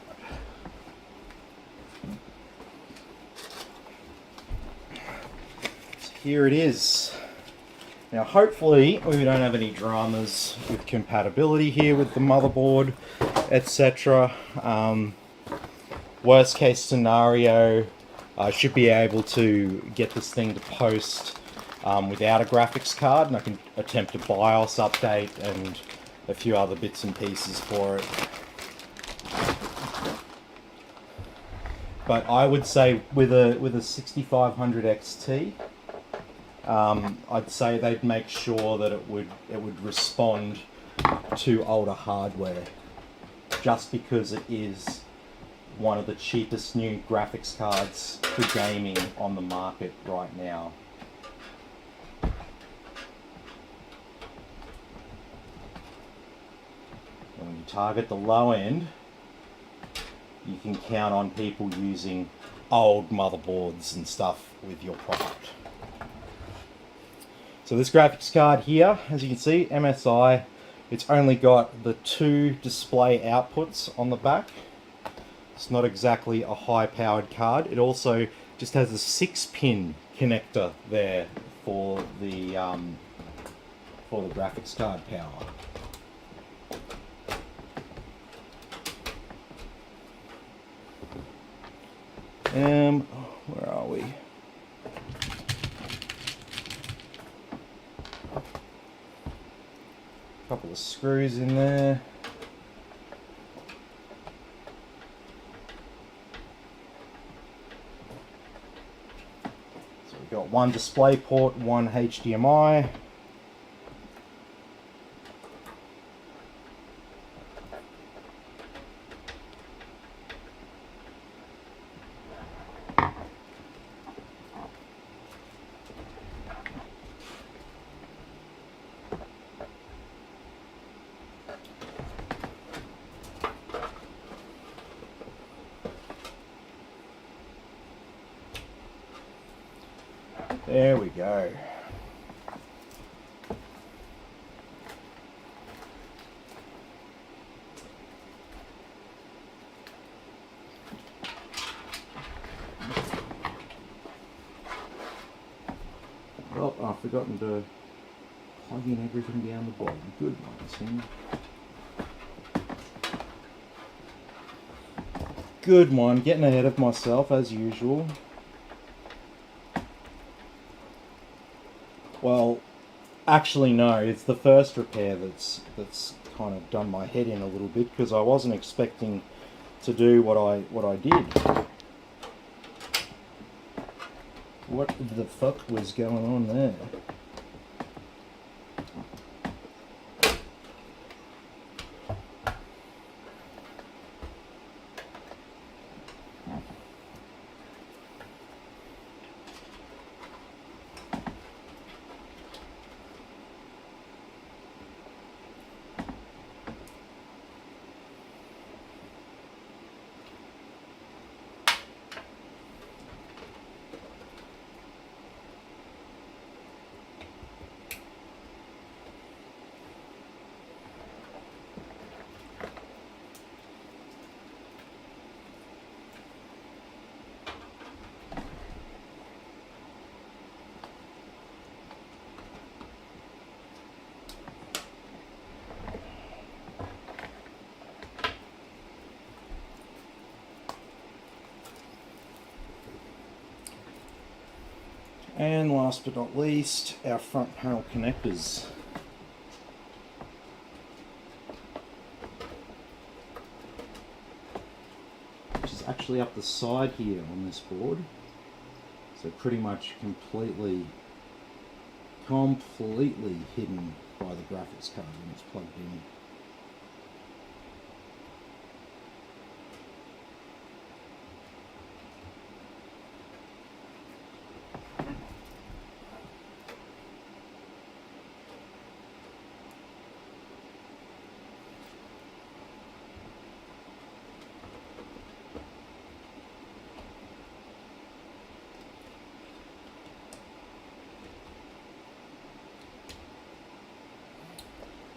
So here it is. Now hopefully we don't have any dramas with compatibility here with the motherboard, etc. Worst case scenario, I should be able to get this thing to post without a graphics card, and I can attempt a BIOS update and a few other bits and pieces for it. But I would say with a 6500 XT, I'd say they'd make sure that it would respond to older hardware, just because it is one of the cheapest new graphics cards for gaming on the market right now. And when you target the low end, you can count on people using old motherboards and stuff with your product. So this graphics card here, as you can see, MSI, it's only got the 2 display outputs on the back. It's not exactly a high-powered card. It also just has a 6-pin connector there for the graphics card power. Where are we? Couple of screws in there. So we've got one display port, one HDMI. There we go. Well, I've forgotten to plug in everything down the bottom. Good ones, Tim. Good one. Getting ahead of myself as usual. Well, actually no, it's the first repair that's kind of done my head in a little bit, because I wasn't expecting to do what I did. What the fuck was going on there? And last but not least, our front panel connectors. Which is actually up the side here on this board. So pretty much completely hidden by the graphics card when it's plugged in.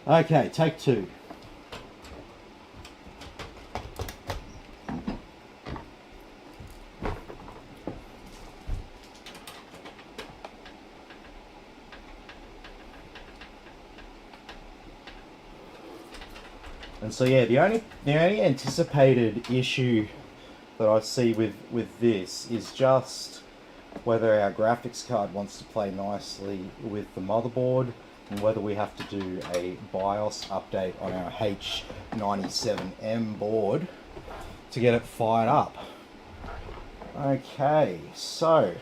Okay, take two. And so yeah, the only anticipated issue that I see with this is just whether our graphics card wants to play nicely with the motherboard, and whether we have to do a BIOS update on our H97M board to get it fired up. Okay, so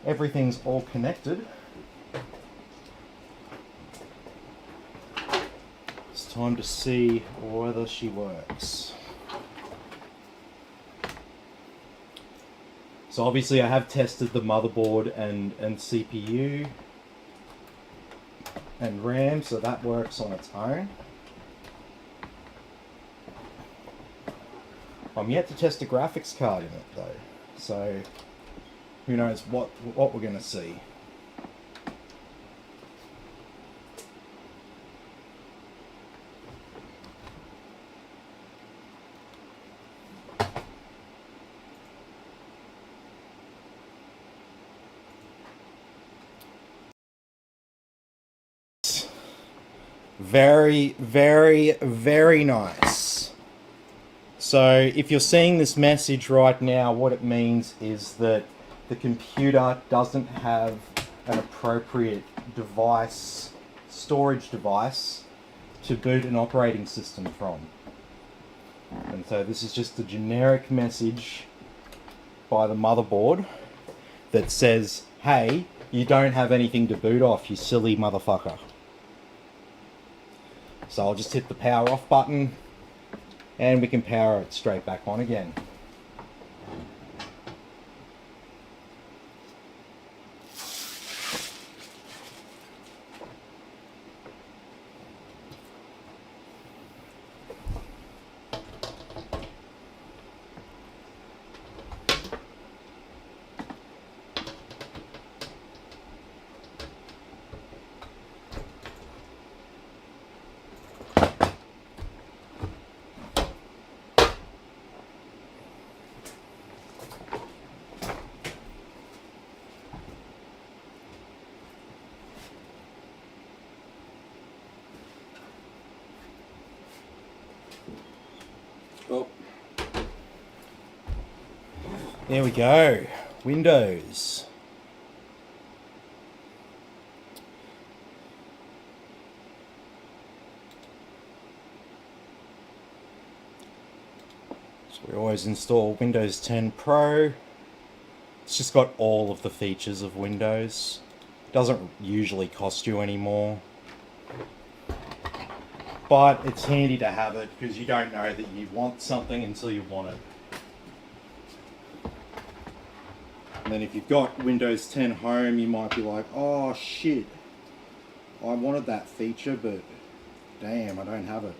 everything's all connected. It's time to see whether she works. So obviously I have tested the motherboard and CPU and RAM, so that works on its own. I'm yet to test a graphics card in it though, so who knows what we're going to see. Very, very, very nice. So if you're seeing this message right now, what it means is that the computer doesn't have an appropriate device, storage device, to boot an operating system from. And so this is just a generic message by the motherboard that says, hey, you don't have anything to boot off, you silly motherfucker. So I'll just hit the power off button and we can power it straight back on again. Oh. There we go. Windows. So we always install Windows 10 Pro. It's just got all of the features of Windows. Doesn't usually cost you any more. But it's handy to have it because you don't know that you want something until you want it. And then if you've got Windows 10 Home, you might be like, oh shit, I wanted that feature, but damn, I don't have it.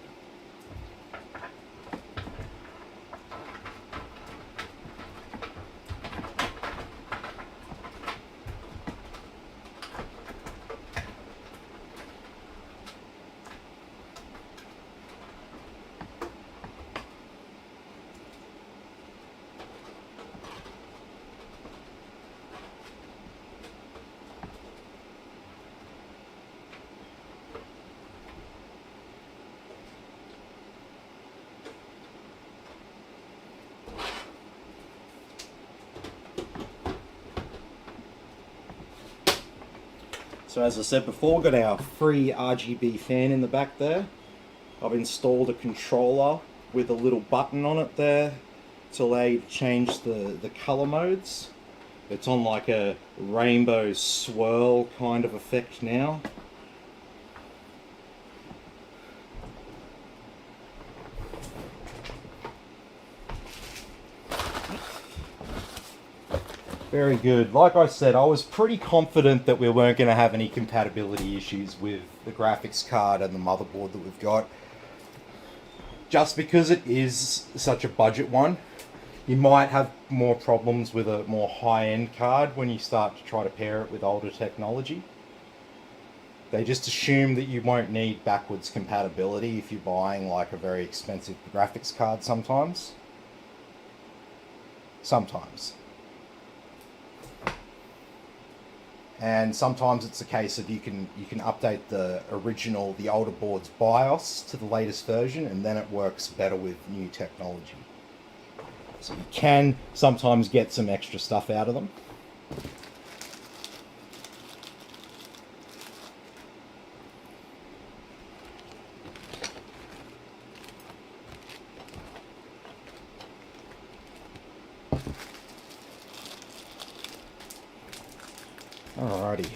So as I said before, we've got our free RGB fan in the back there. I've installed a controller with a little button on it there to allow you to change the color modes. It's on like a rainbow swirl kind of effect now. Very good. Like I said, I was pretty confident that we weren't going to have any compatibility issues with the graphics card and the motherboard that we've got. Just because it is such a budget one, you might have more problems with a more high-end card when you start to try to pair it with older technology. They just assume that you won't need backwards compatibility if you're buying like a very expensive graphics card sometimes. Sometimes. And sometimes it's a case of you can update the older board's BIOS to the latest version, and then it works better with new technology. So you can sometimes get some extra stuff out of them. Alrighty.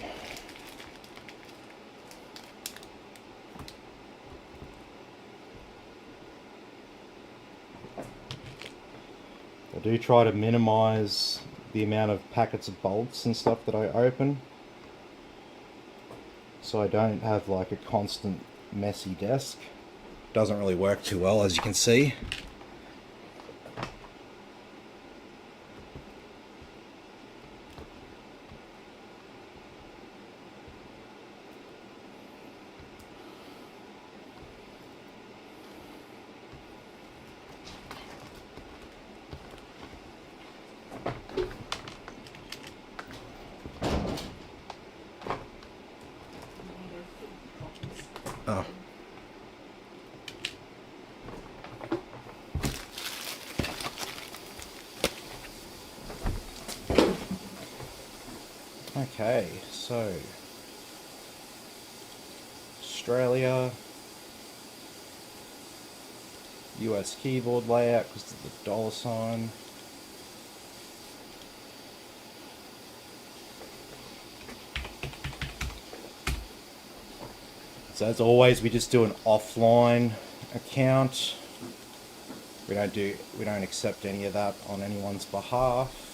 I do try to minimize the amount of packets of bolts and stuff that I open, so I don't have like a constant messy desk. Doesn't really work too well, as you can see. Oh, Okay, so Australia, US keyboard layout because of the $sign. So as always, we just do an offline account. We don't accept any of that on anyone's behalf.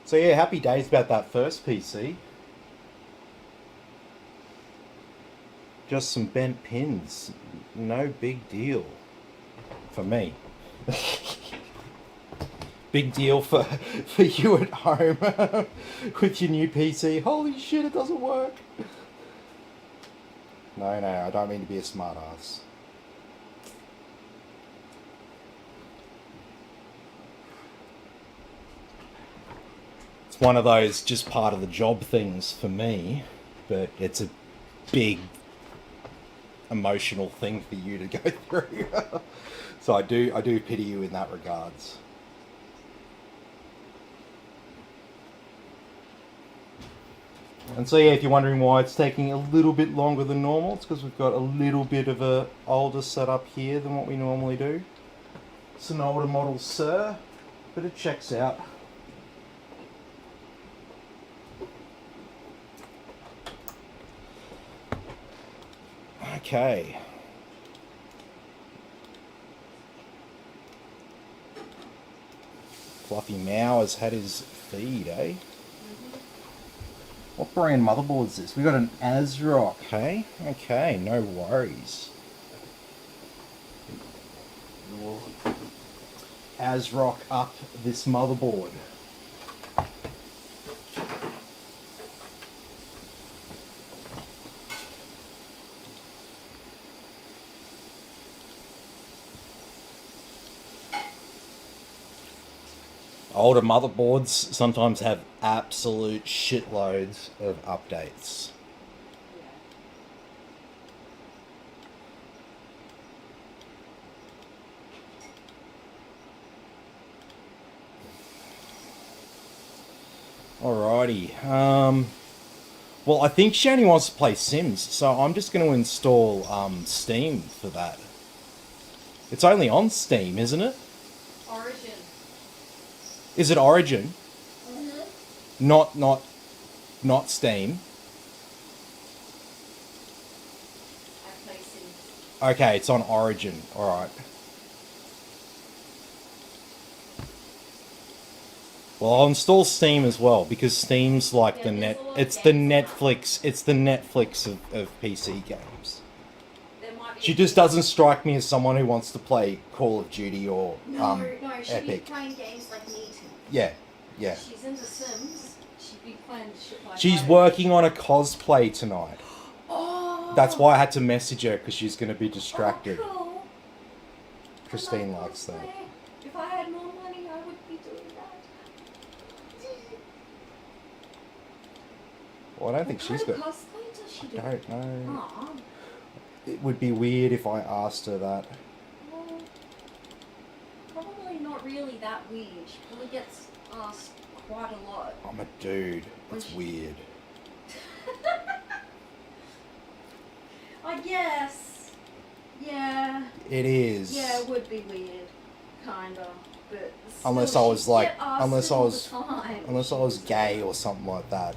So yeah, happy days about that first PC. Just some bent pins. No big deal. For me. Big deal for you at home with your new PC. Holy shit, it doesn't work. No, I don't mean to be a smart ass. It's one of those just part of the job things for me, but it's a big emotional thing for you to go through. So I do pity you in that regards. And so yeah, if you're wondering why it's taking a little bit longer than normal, it's because we've got a little bit of a older setup here than what we normally do. It's an older model, sir, but it checks out. Okay. Fluffy Mao has had his feed, eh? Mm-hmm. What brand motherboard is this? We got an ASRock, hey? Okay, no worries. We'll ASRock up this motherboard. Older motherboards sometimes have absolute shitloads of updates. Alrighty. Well, I think she only wants to play Sims, so I'm just going to install Steam for that. It's only on Steam, isn't it? Origin. Is it Origin? Mm-hmm. Not Steam. I play Sims. Okay, it's on Origin. All right. Well, I'll install Steam as well because Steam's like the net. It's the Netflix. It's the Netflix of PC games. She just doesn't strike me as someone who wants to play Call of Duty or no, she'd Epic. be playing games like me too. Yeah. She's into Sims. She'd be playing shit like She's that. working on a cosplay tonight. Oh. That's why I had to message her because she's going to be distracted. Oh, cool. Christine likes that. If I had more money, I would be doing that. Well, I don't think she's got. What cosplay does she do? I don't know. Aw. It would be weird if I asked her that. Well, probably not really that weird. She probably gets asked quite a lot. I'm a dude. It's weird. I guess. Yeah. It is. Yeah, it would be weird. Kinda. But still, unless I was like, unless I was time. gay or something like that,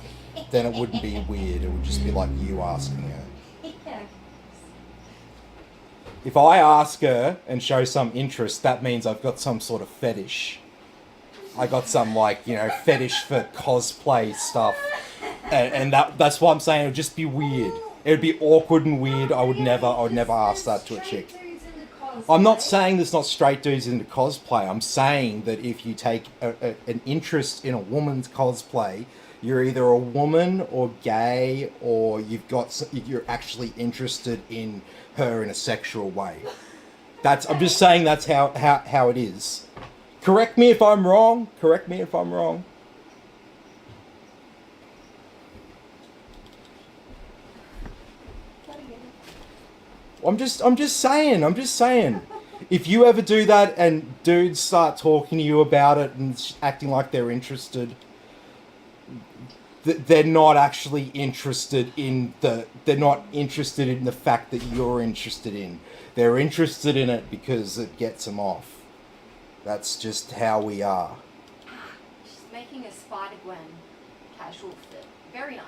then it wouldn't be weird. It would just be like you asking her. Yeah. If I ask her and show some interest, that means I've got some sort of fetish. I got some fetish for cosplay stuff, and that's why I'm saying it would just be weird. It would be awkward and weird. I would never ask that to a chick. I'm not saying there's not straight dudes into cosplay. I'm saying that if you take an interest in a woman's cosplay, you're either a woman or gay, or you're actually interested in her in a sexual way. I'm just saying that's how it is. Correct me if I'm wrong. Correct me if I'm wrong. I'm just saying. If you ever do that and dudes start talking to you about it and acting like they're interested, they're not actually interested in they're not interested in the fact that you're interested in. They're interested in it because it gets them off. That's just how we are. She's making a Spider-Gwen casual fit. Very nice.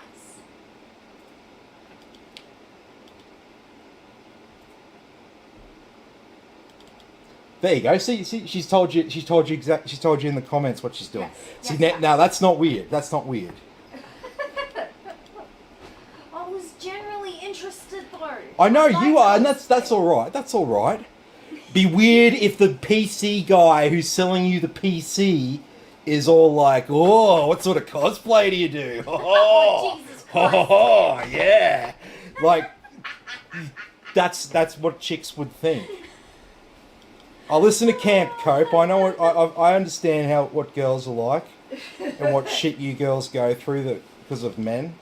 There you go. See, she's told you in the comments what she's doing. Yes, See, yes. now that's not weird. That's not weird. I was generally interested though. I know you are, and that's all right. That's all right. Be weird if the PC guy who's selling you the PC is all like, "Oh, what sort of cosplay do you do?" Oh, Jesus Christ. Oh, yeah. Like, that's what chicks would think. I listen to Camp Cope. I know I understand what girls are like and what shit you girls go through because of men.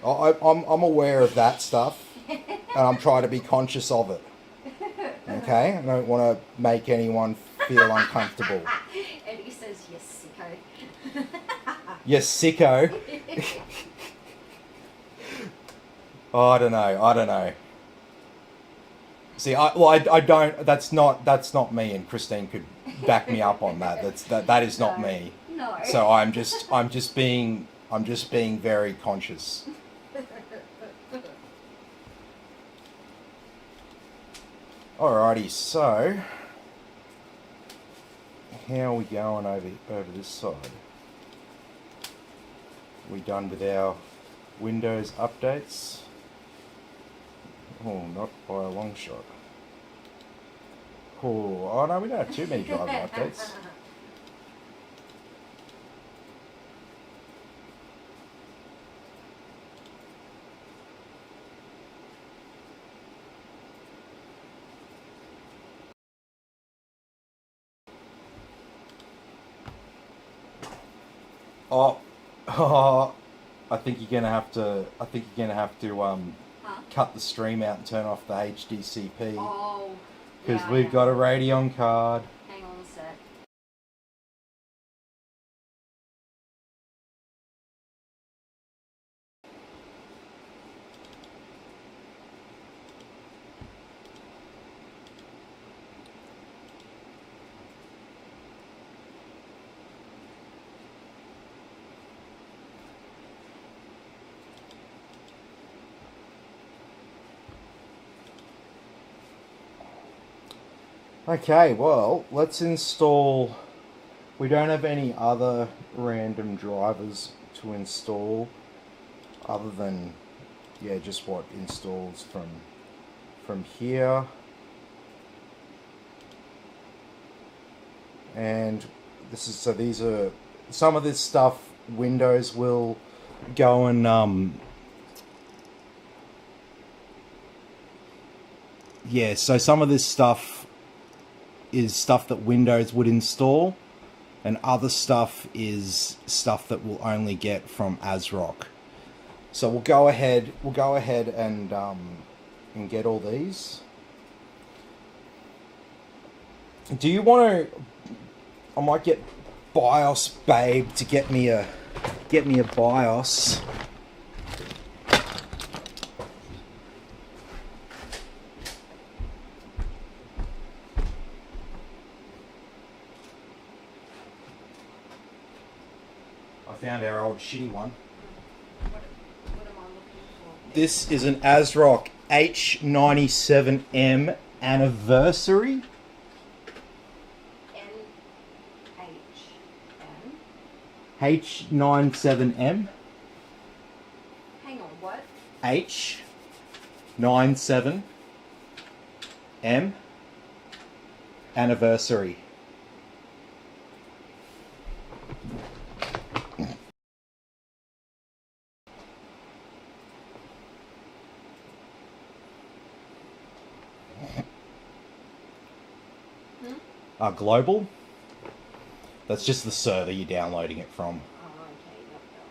I'm aware of that stuff, and I'm trying to be conscious of it. Okay, I don't want to make anyone feel uncomfortable. Eddie says, "Yes, sicko." Yes, sicko. Oh, I don't know. See, I don't. That's not me, and Christine could back me up on that. That is not me. No. So I'm just being very conscious. Alrighty, so how are we going over this side? We done with our Windows updates? Oh, not by a long shot. Oh no, we don't have too many driver updates. Oh, I think you're gonna have to. Cut the stream out and turn off the HDCP. Oh. Because yeah, we've got a Radeon card. Hang on a sec. Okay, well, let's install. We don't have any other random drivers to install other than, yeah, just what installs from here. And these are some of this stuff. Windows will go and yeah, so some of this stuff is stuff that Windows would install, and other stuff is stuff that we'll only get from ASRock. So we'll go ahead and get all these. Do you want to? I might get BIOS Babe to get me a BIOS. Found our old shitty one. What am I looking for? This is an ASRock H97M anniversary. H97M. Hang on, what? H97M anniversary. Global. That's just the server you're downloading it from. Oh, okay, yep, yep.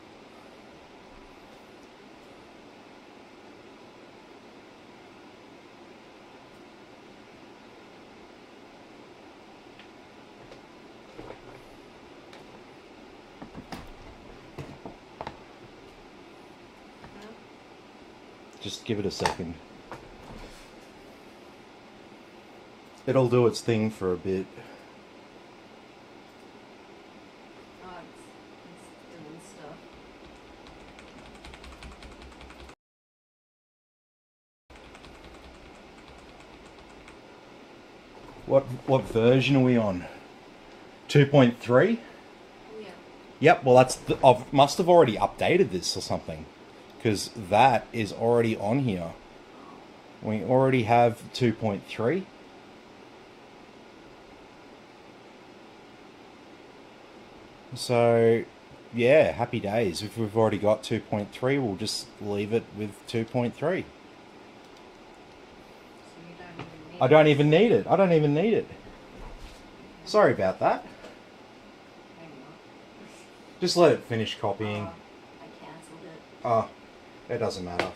Just give it a second. It'll do its thing for a bit. Oh, it's doing stuff. What version are we on? 2.3? Yeah. Yep, well I must have already updated this or something, because that is already on here. We already have 2.3. So, yeah, happy days. If we've already got 2.3, we'll just leave it with 2.3. So you don't even need I don't even need it. I don't even need it. Sorry about that. Hang on. Just let it finish copying. I cancelled it. Oh, it doesn't matter.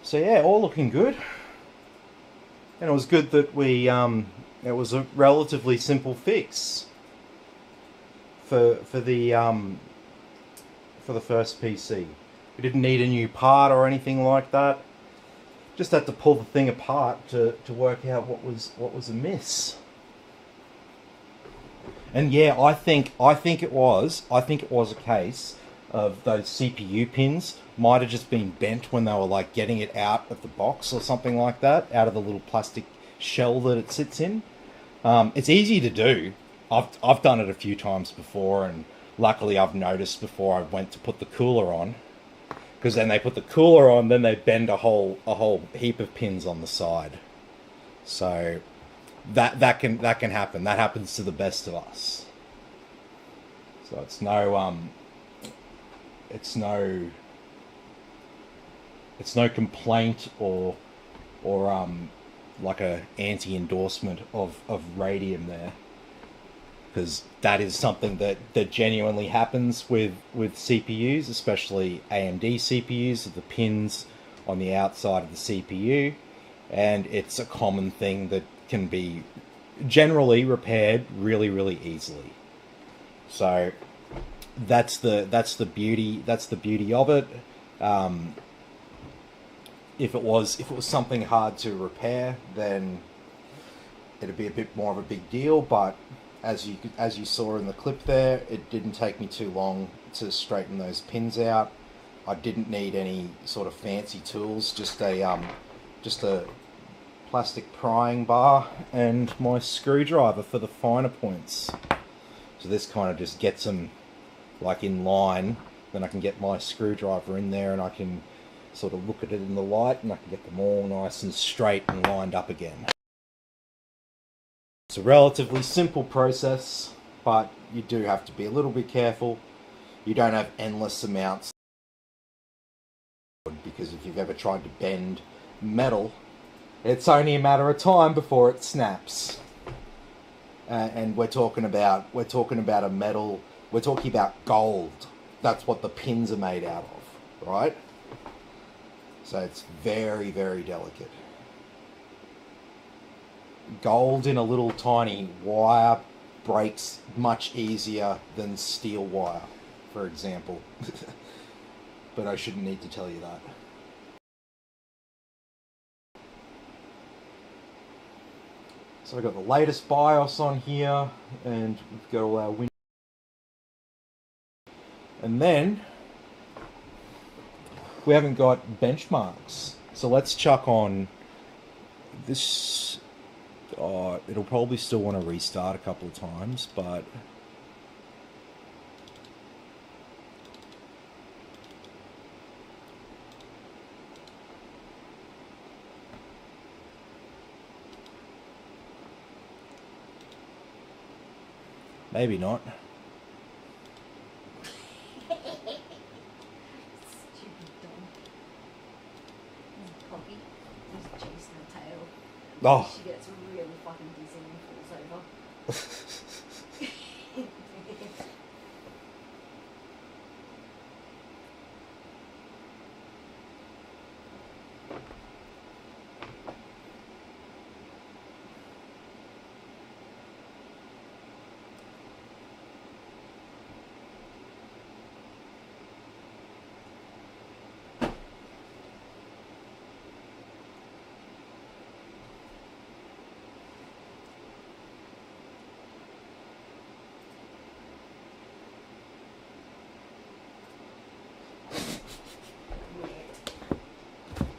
So yeah, all looking good. And it was good that it was a relatively simple fix for the first PC. We didn't need a new part or anything like that. Just had to pull the thing apart to work out what was amiss. And yeah, I think it was a case of those CPU pins might have just been bent when they were like getting it out of the box or something like that, out of the little plastic shell that it sits in. It's easy to do. I've done it a few times before, and luckily I've noticed before I went to put the cooler on, because then they put the cooler on, then they bend a whole heap of pins on the side. So that can happen. That happens to the best of us. So it's no complaint or like a anti-endorsement of radium there, because that is something that genuinely happens with CPUs, especially AMD CPUs, the pins on the outside of the CPU, and it's a common thing that can be generally repaired really easily. So that's the beauty of it. If it was something hard to repair, then it'd be a bit more of a big deal. But as you saw in the clip there, it didn't take me too long to straighten those pins out. I didn't need any sort of fancy tools, just a plastic prying bar and my screwdriver for the finer points. So this kind of just gets them like in line. Then I can get my screwdriver in there and I can sort of look at it in the light and I can get them all nice and straight and lined up again. It's a relatively simple process, but you do have to be a little bit careful. You don't have endless amounts, because if you've ever tried to bend metal, it's only a matter of time before it snaps. And we're talking about a metal. We're talking about gold. That's what the pins are made out of, right? So it's very delicate. Gold in a little tiny wire breaks much easier than steel wire, for example. But I shouldn't need to tell you that. So I've got the latest BIOS on here, and we've got all our Windows. And then we haven't got benchmarks. So let's chuck on this. It'll probably still want to restart a couple of times, but maybe not. Stupid dumb. Oh. She gets really fucking dizzy and falls over.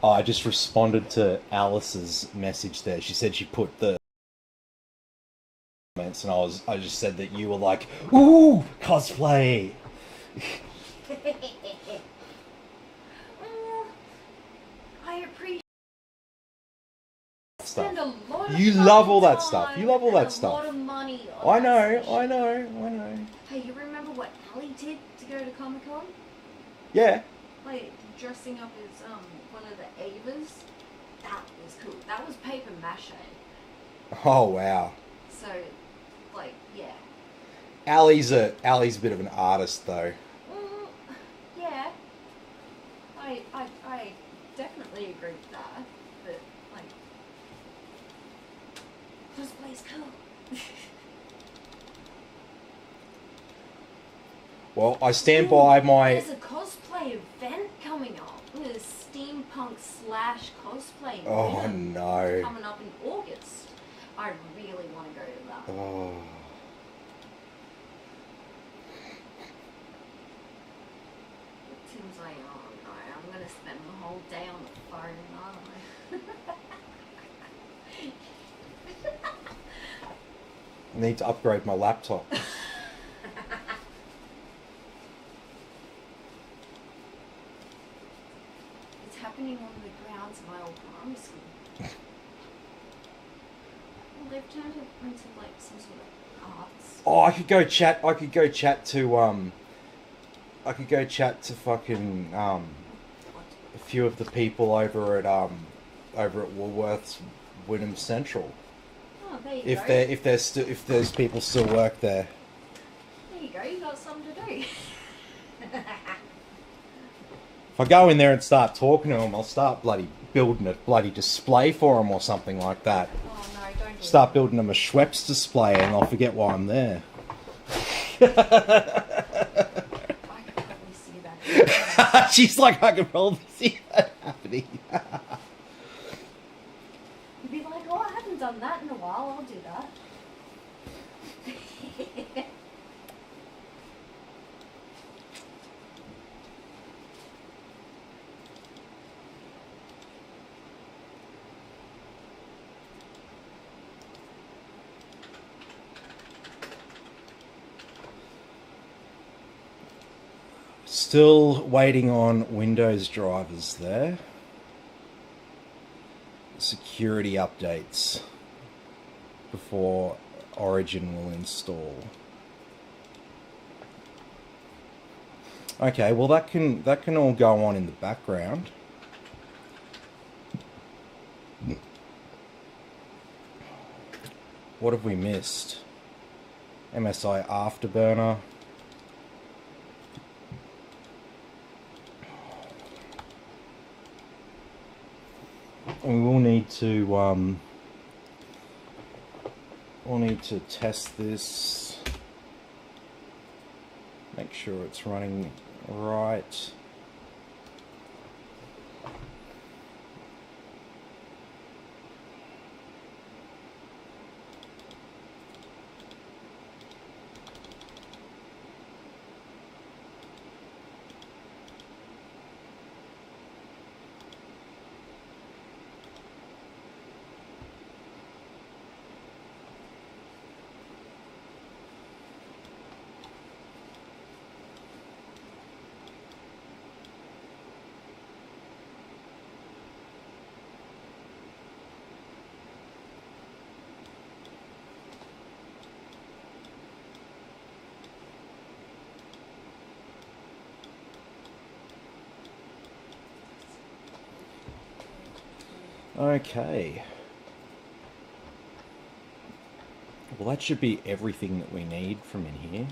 Oh, I just responded to Alice's message there. She said she put the comments, and I just said that you were like, ooh, cosplay. I appreciate. Stuff. Spend a lot of You love all that time stuff. You love all and that a stuff. lot of money on I know, that shit. I know, I know. Hey, you remember what Ali did to go to Comic Con? Yeah. Like dressing up as one of the Avas. That was cool. That was paper mache. Oh wow. So, like, yeah. Ali's a bit of an artist though. Yeah. I definitely agree with that. But like, cosplay's cool. Well, I stand by my. There's a cosplay event coming up. There's steampunk / cosplay. Oh event no. coming up in August. I really want to go to that. Oh. Tim's like, oh no, I'm gonna spend the whole day on the phone, aren't I need to upgrade my laptop. It's happening on the grounds of my old primary school. Well, they've turned it into like some sort of arts. Oh, I could go chat to fucking a few of the people over at Woolworths Wynnum Central. Oh, there you If go. if those people still work there. There you go, you got something to do. If I go in there and start talking to them, I'll start bloody building a bloody display for them or something like that. Oh no, don't do Start building them a Schweppes display and I'll forget why I'm there. that. I could probably see that. She's like, I can probably see that happening. You'd be like, oh, I haven't done that in a while, I'll do that. Still waiting on Windows drivers there. Security updates before Origin will install. Okay, well that can all go on in the background. What have we missed? MSI Afterburner. We will need to we'll need to test this, make sure it's running right. Okay. Well, that should be everything that we need from in here.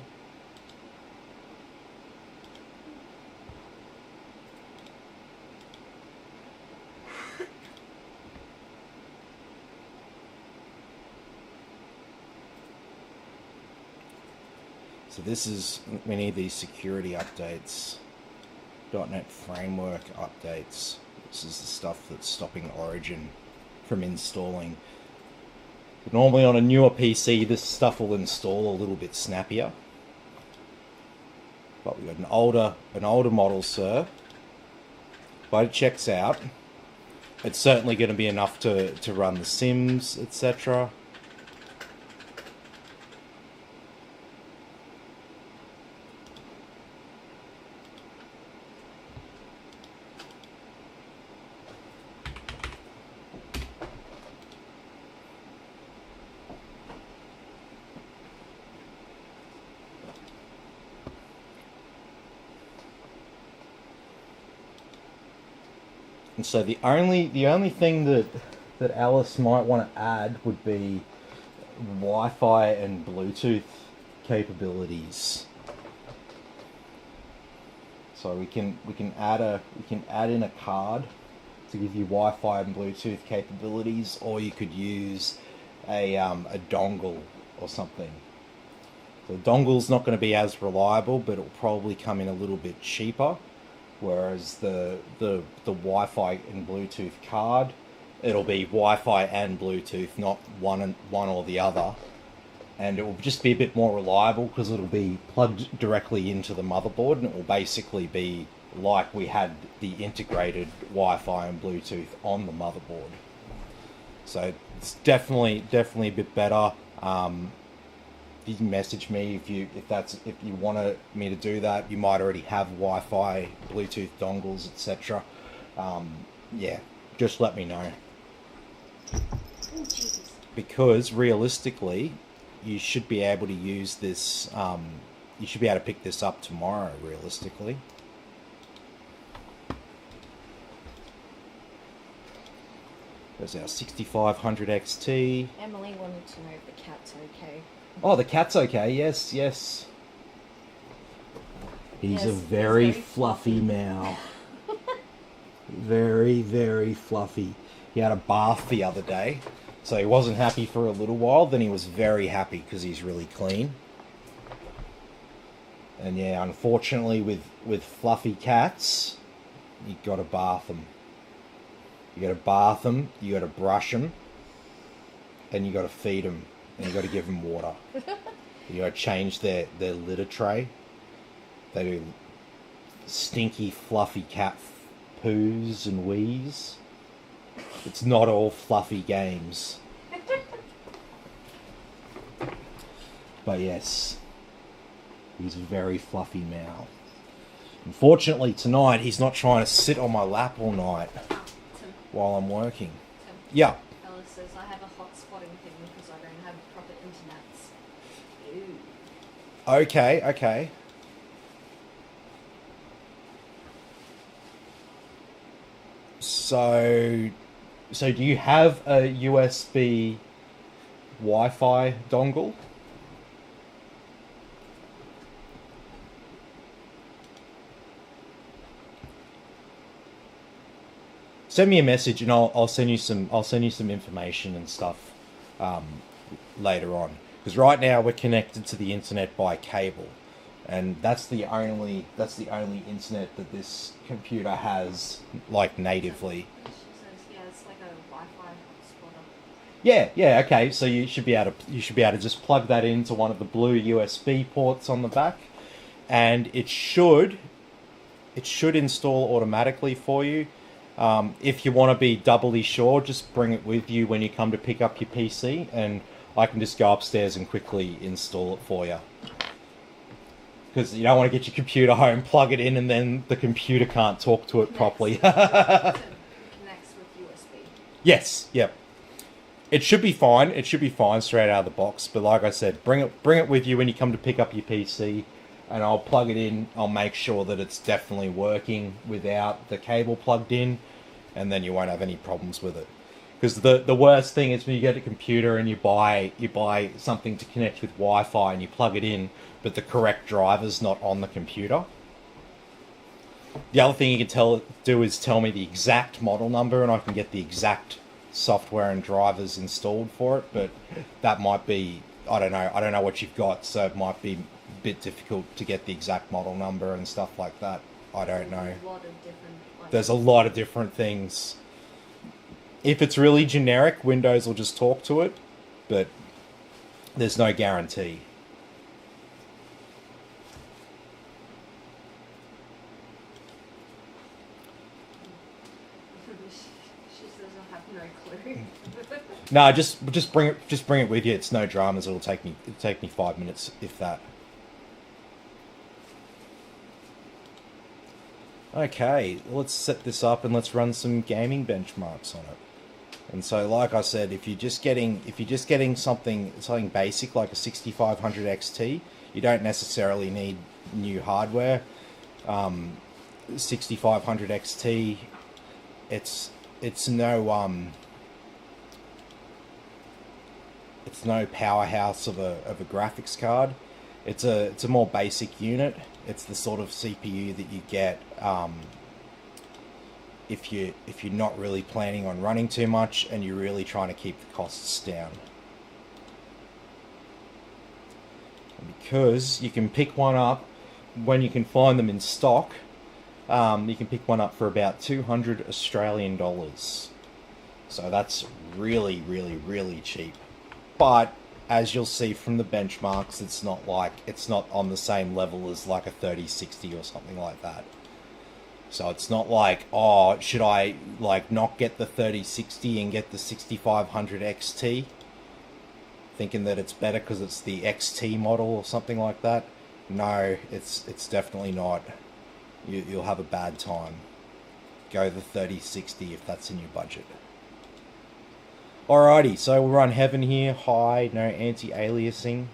So this is, we need these security updates, .NET framework updates. This is the stuff that's stopping Origin from installing. But normally on a newer PC, this stuff will install a little bit snappier. But we've got an older model, sir. But it checks out. It's certainly going to be enough to run the Sims, etc. And so the only thing that Alice might want to add would be Wi-Fi and Bluetooth capabilities. So we can add in a card to give you Wi-Fi and Bluetooth capabilities, or you could use a dongle or something. So the dongle's not going to be as reliable, but it'll probably come in a little bit cheaper. Whereas the Wi-Fi and Bluetooth card, it'll be Wi-Fi and Bluetooth, not one or the other, and it will just be a bit more reliable because it'll be plugged directly into the motherboard, and it will basically be like we had the integrated Wi-Fi and Bluetooth on the motherboard. So it's definitely a bit better. You can message me if you want me to do that. You might already have Wi-Fi, Bluetooth dongles, etc. Yeah, just let me know. Oh, Jesus. Because realistically, you should be able to use this. You should be able to pick this up tomorrow. Realistically. There's our 6500 XT. Emily wanted to know if the cat's okay. Oh, the cat's okay. Yes, yes. He's a very fluffy Mao. Very, very fluffy. He had a bath the other day, so he wasn't happy for a little while. Then he was very happy because he's really clean. And yeah, unfortunately, with fluffy cats, you got to bath them. You got to bath them. You got to brush them, and you got to feed them. And you got to give them water. You got to change their litter tray. They do stinky, fluffy cat poos and wheeze. It's not all fluffy games. But yes, he's a very fluffy Mao. Unfortunately, tonight he's not trying to sit on my lap all night while I'm working. Yeah. Alice says, I have a hot spotting thing because I don't have proper internets. Ew. Okay, okay. So do you have a USB Wi-Fi dongle? Send me a message and I'll send you some information and stuff later on. Because right now we're connected to the internet by cable, and that's the only internet that this computer has, like, natively. She says, yeah, it's like a Wi-Fi hotspotter. Yeah, okay. So you should be able to just plug that into one of the blue USB ports on the back, and it should install automatically for you. If you want to be doubly sure, just bring it with you when you come to pick up your PC, and I can just go upstairs and quickly install it for you. Because you don't want to get your computer home, plug it in, and then the computer can't talk to it properly. Connects with USB. Yes, yep. It should be fine. It should be fine straight out of the box. But like I said, bring it with you when you come to pick up your PC, and I'll plug it in. I'll make sure that it's definitely working without the cable plugged in, and then you won't have any problems with it. Because the worst thing is when you get a computer and you buy something to connect with Wi-Fi and you plug it in, but the correct driver's not on the computer. The other thing you can do is tell me the exact model number, and I can get the exact software and drivers installed for it. But that might be, I don't know what you've got, so it might be a bit difficult to get the exact model number and stuff like that. I don't know. There's a lot of different things. If it's really generic, Windows will just talk to it, but there's no guarantee. She doesn't have no clue. No, just bring it with you. It's no dramas. It'll take me 5 minutes, if that. Okay, let's set this up and let's run some gaming benchmarks on it. And so, like I said, if you're just getting something basic like a 6500 XT, you don't necessarily need new hardware. 6500 XT, it's no powerhouse of a graphics card. It's a more basic unit. It's the sort of CPU that you get if you're not really planning on running too much and you're really trying to keep the costs down. Because you can pick one up when you can find them in stock. You can pick one up for about 200 Australian dollars. So that's really, really, really cheap. But as you'll see from the benchmarks, it's not on the same level as like a 3060 or something like that. So it's not like, oh, should I like not get the 3060 and get the 6500 XT, thinking that it's better because it's the XT model or something like that? No, it's definitely not. You'll have a bad time. Go the 3060 if that's in your budget. Alrighty, so we'll run Heaven here, high, no anti-aliasing.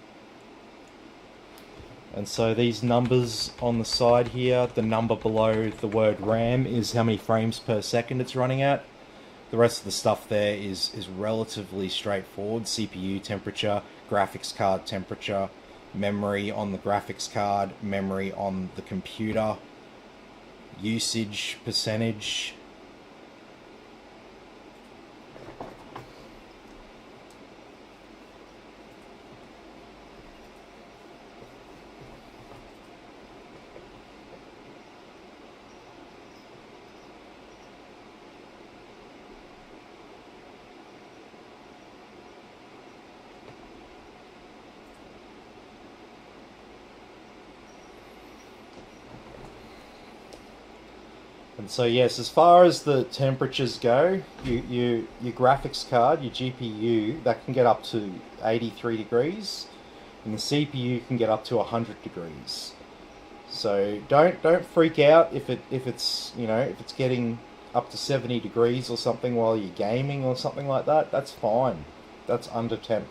And so these numbers on the side here, the number below the word RAM is how many frames per second it's running at. The rest of the stuff there is relatively straightforward. CPU temperature, graphics card temperature, memory on the graphics card, memory on the computer, usage percentage. And so yes, as far as the temperatures go, your graphics card, your GPU, that can get up to 83 degrees, and the CPU can get up to 100 degrees. So don't freak out if it's getting up to 70 degrees or something while you're gaming or something like that. That's fine. That's under temp.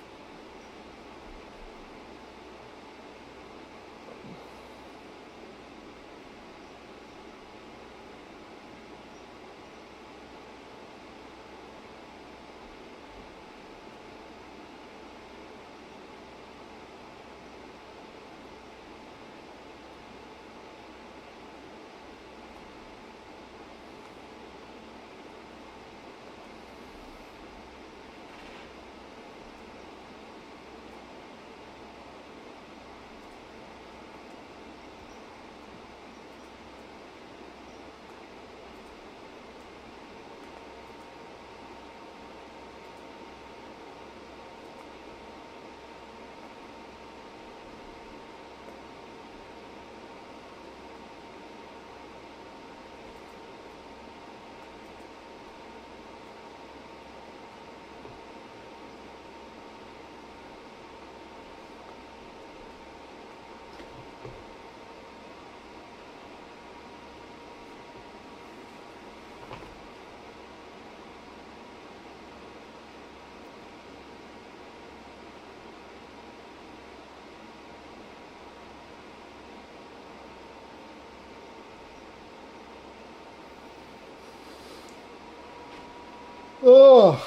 Oh,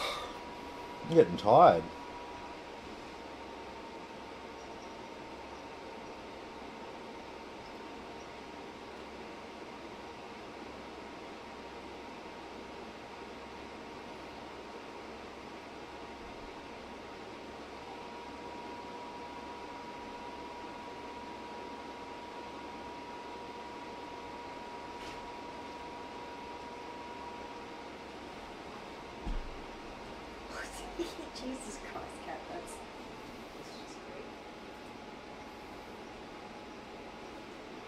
I'm getting tired. Jesus Christ, cat, that's just great.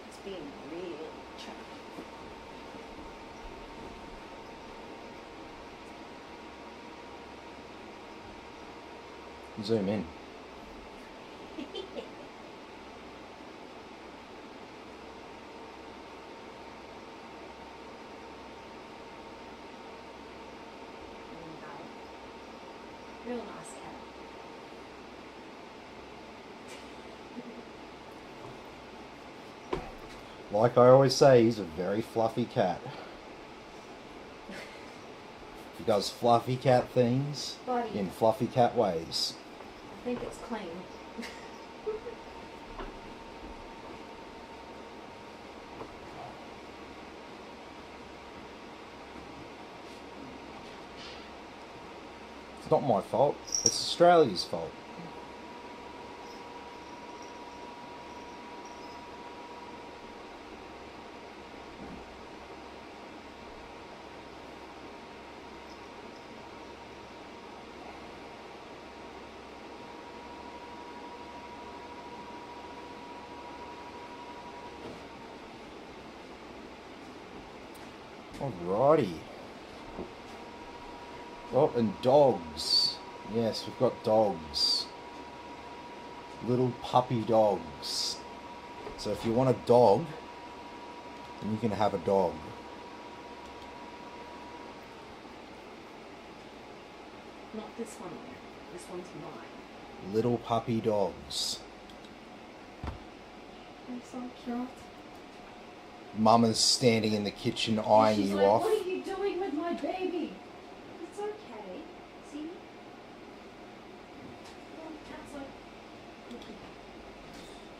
It's being real trappy. Zoom in. Real nice cat. Like I always say, he's a very fluffy cat. He does fluffy cat things Buddy, in fluffy cat ways. I think it's clean. It's not my fault. It's Australia's fault. Alrighty. Oh, and dogs. Yes, we've got dogs. Little puppy dogs. So if you want a dog, then you can have a dog. Not this one though. This one's mine. Little puppy dogs. I'm so cute. Mama's standing in the kitchen eyeing She's you like, off. what are you doing with my baby? It's okay. See? Oh, cat's like...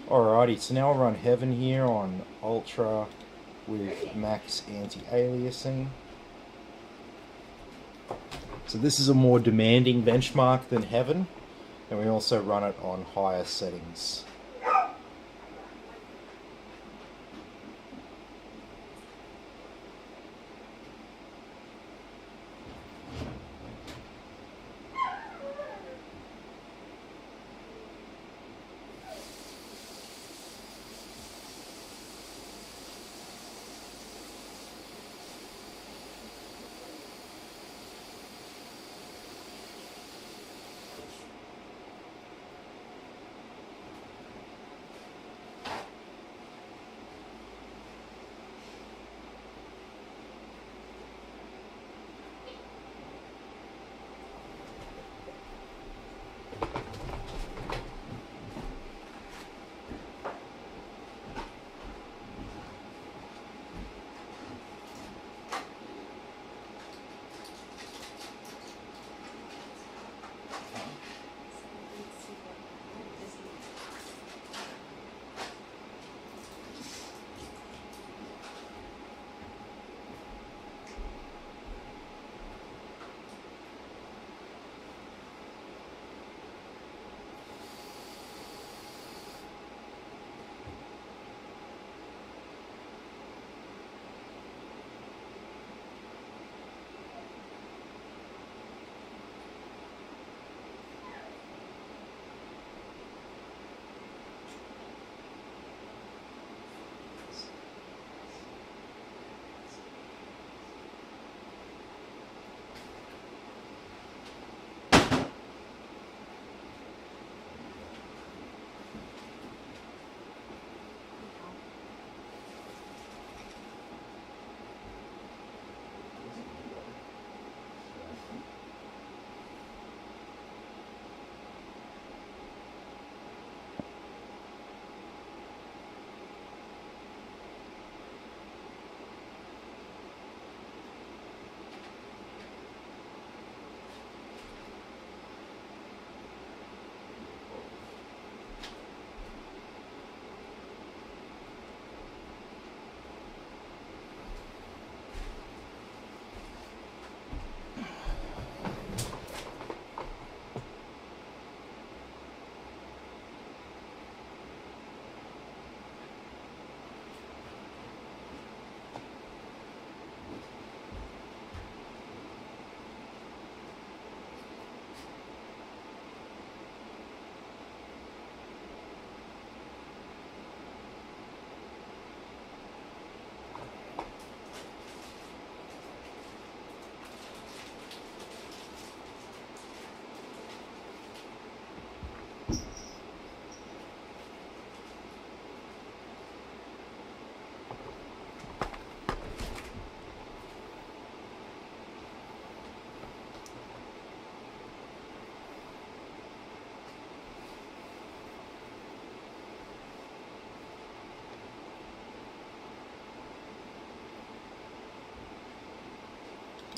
Alrighty, so now I'll run Heaven here on Ultra with max anti-aliasing. So this is a more demanding benchmark than Heaven, and we also run it on higher settings.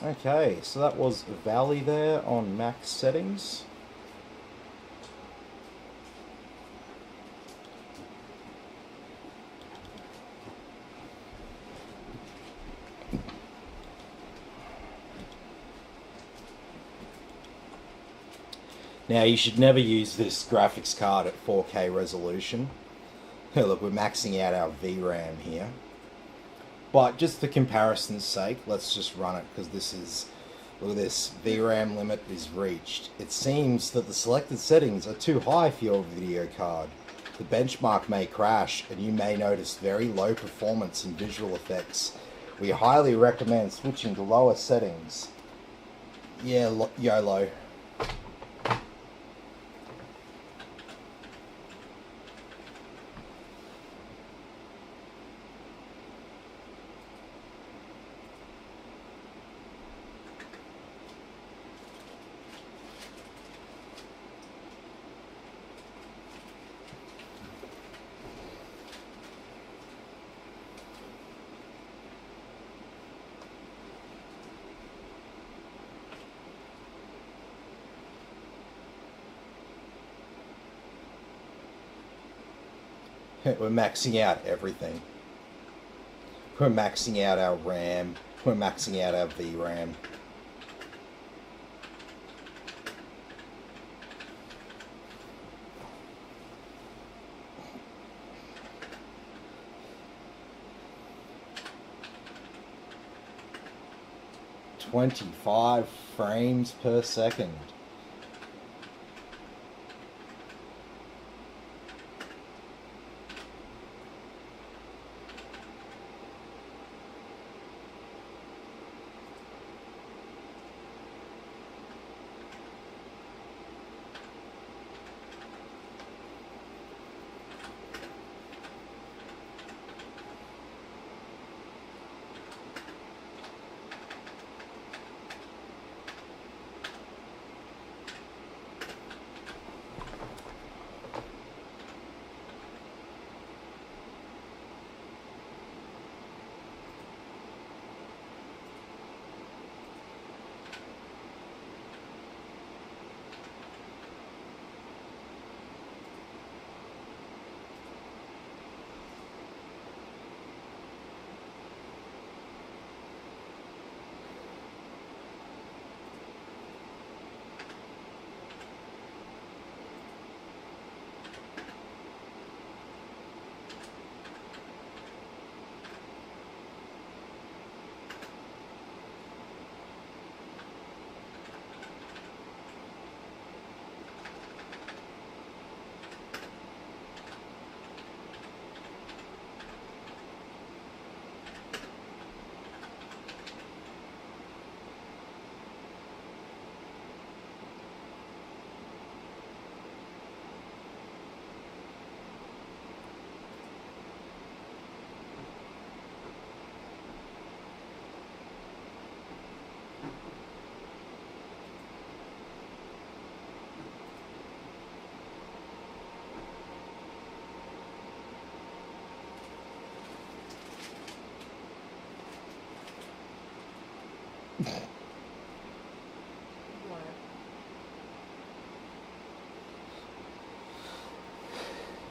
Okay, so that was Valley there on max settings. Now you should never use this graphics card at 4K resolution. Look, we're maxing out our VRAM here. But just for comparison's sake, let's just run it, because this is, look at this, VRAM limit is reached. It seems that the selected settings are too high for your video card. The benchmark may crash, and you may notice very low performance and visual effects. We highly recommend switching to lower settings. Yeah, YOLO. We're maxing out everything. We're maxing out our RAM. We're maxing out our VRAM. .25 frames per second.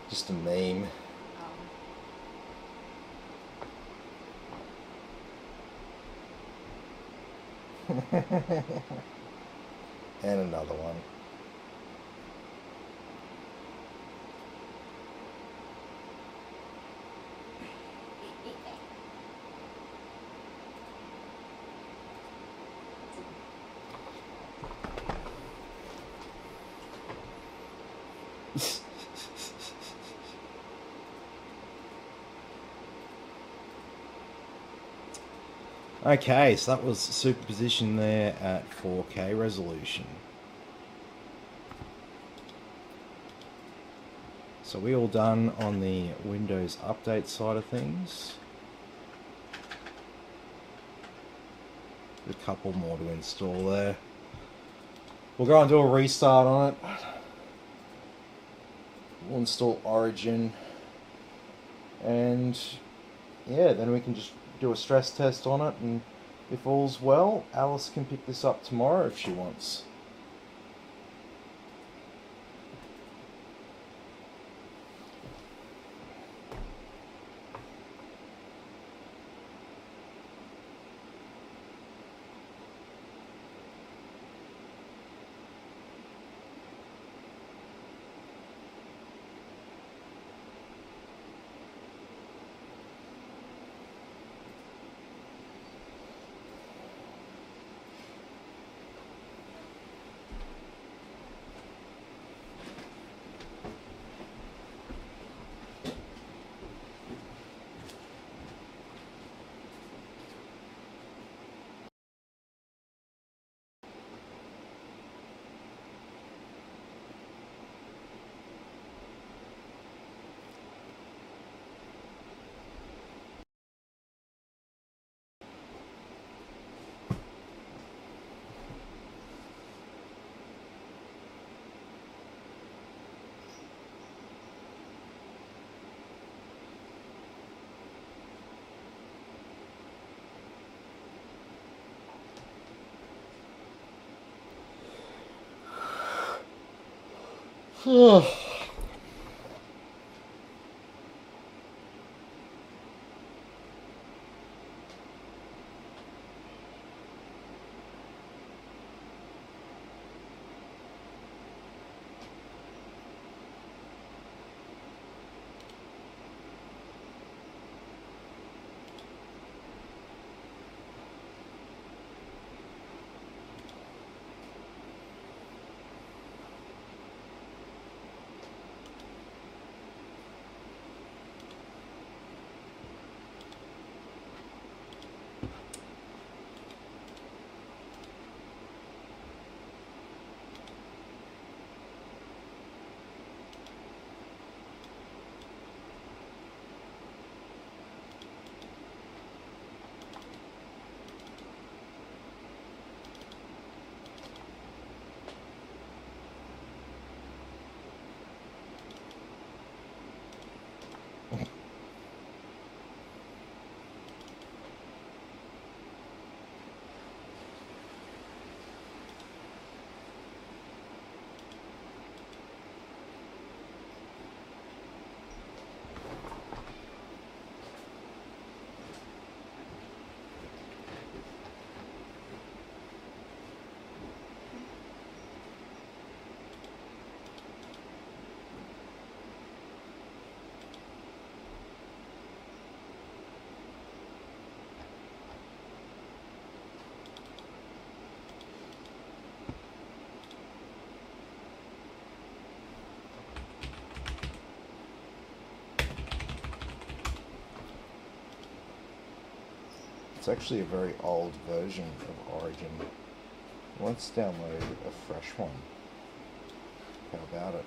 Just a meme. And another one. Okay, so that was superposition there at 4K resolution. So we all done on the Windows Update side of things. A couple more to install there. We'll go and do a restart on it. We'll install Origin. And yeah, then we can just do a stress test on it and If all's well, Alice can pick this up tomorrow if she wants. It's actually a very old version of Origin. Let's download a fresh one. How about it?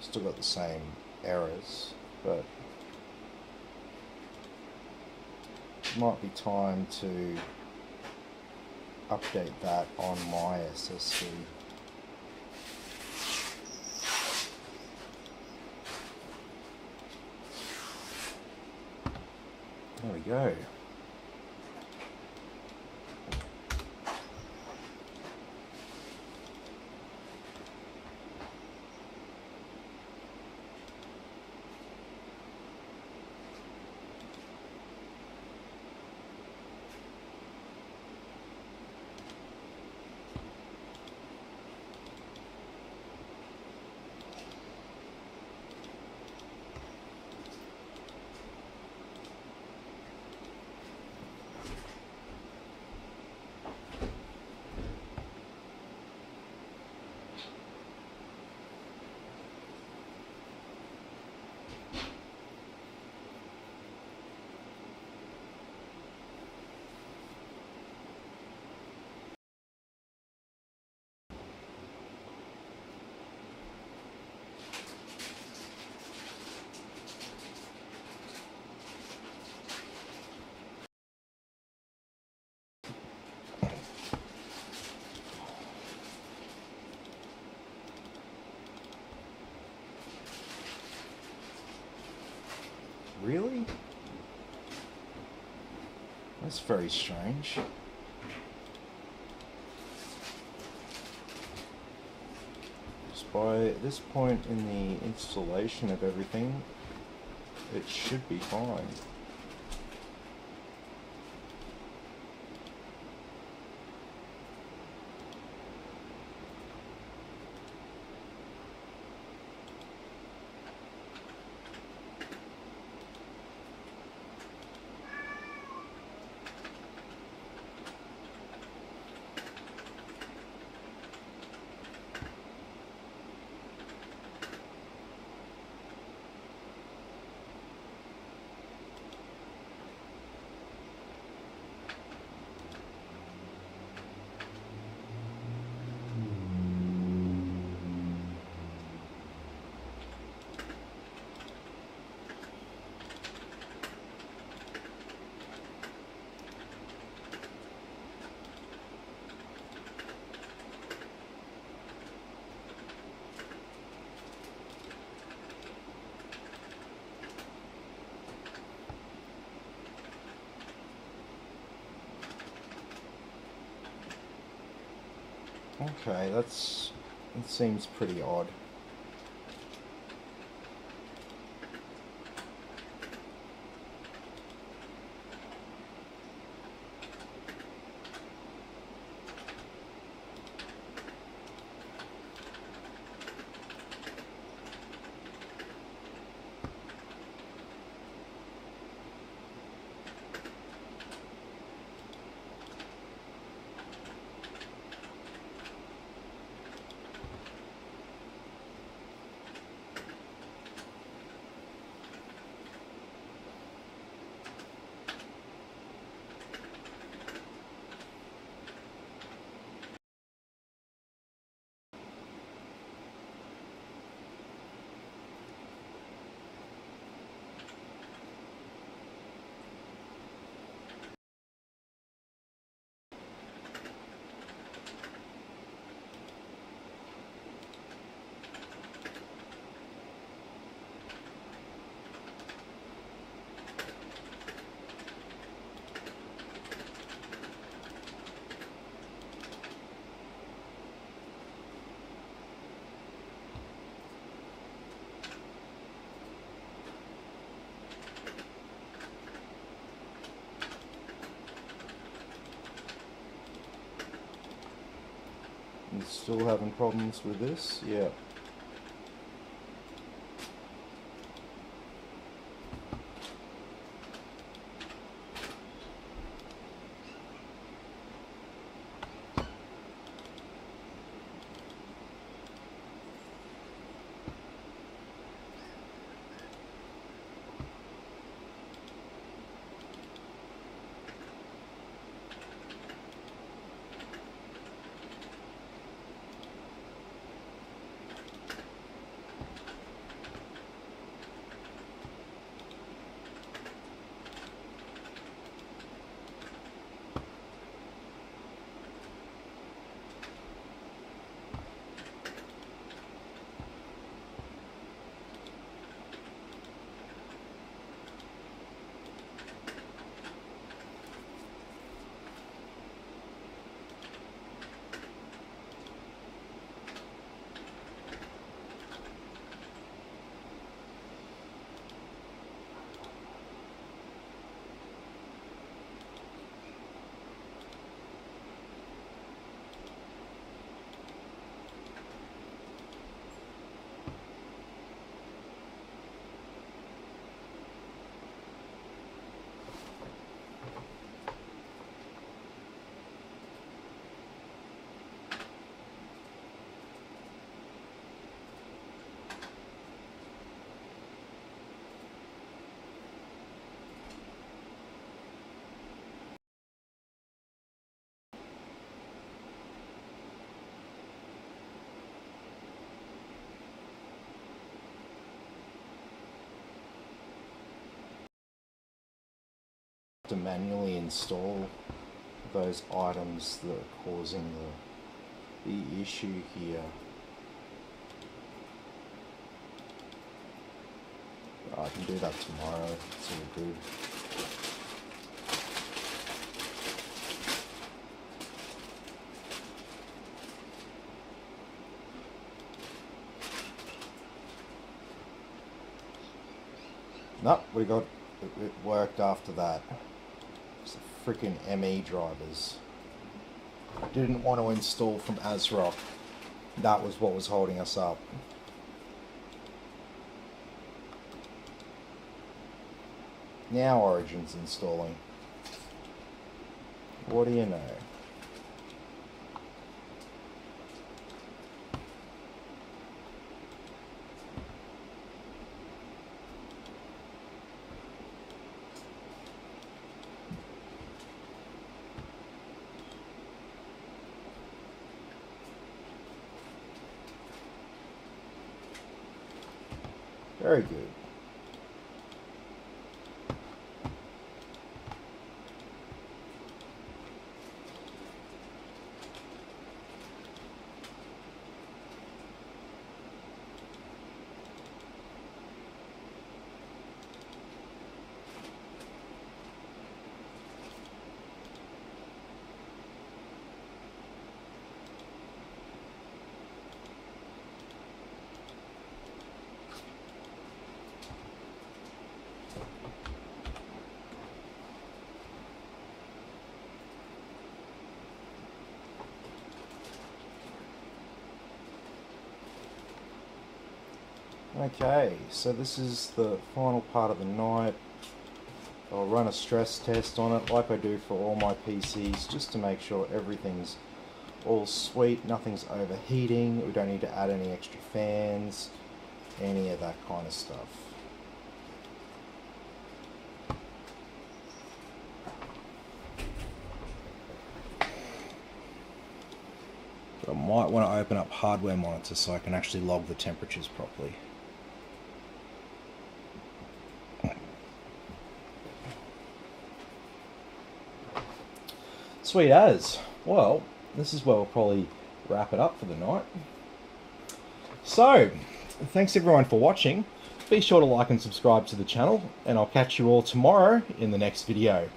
Still got the same errors, but it might be time to update that on my SSD. There we go. That's very strange. Just by this point in the installation of everything, it should be fine. Okay, that seems pretty odd. You still having problems with this? Yeah. To manually install those items that are causing the issue here. I can do that tomorrow, it's all good. Nope, we got it worked after that. It's the freaking ME drivers. I didn't want to install from ASRock. That was what was holding us up. Now Origin's installing. What do you know? Very good. Okay, so this is the final part of the night. I'll run a stress test on it like I do for all my PCs, just to make sure everything's all sweet, nothing's overheating, we don't need to add any extra fans, any of that kind of stuff. But I might want to open up hardware monitor so I can actually log the temperatures properly. Sweet as. Well, this is where we'll probably wrap it up for the night. So, thanks everyone for watching. Be sure to like and subscribe to the channel, and I'll catch you all tomorrow in the next video.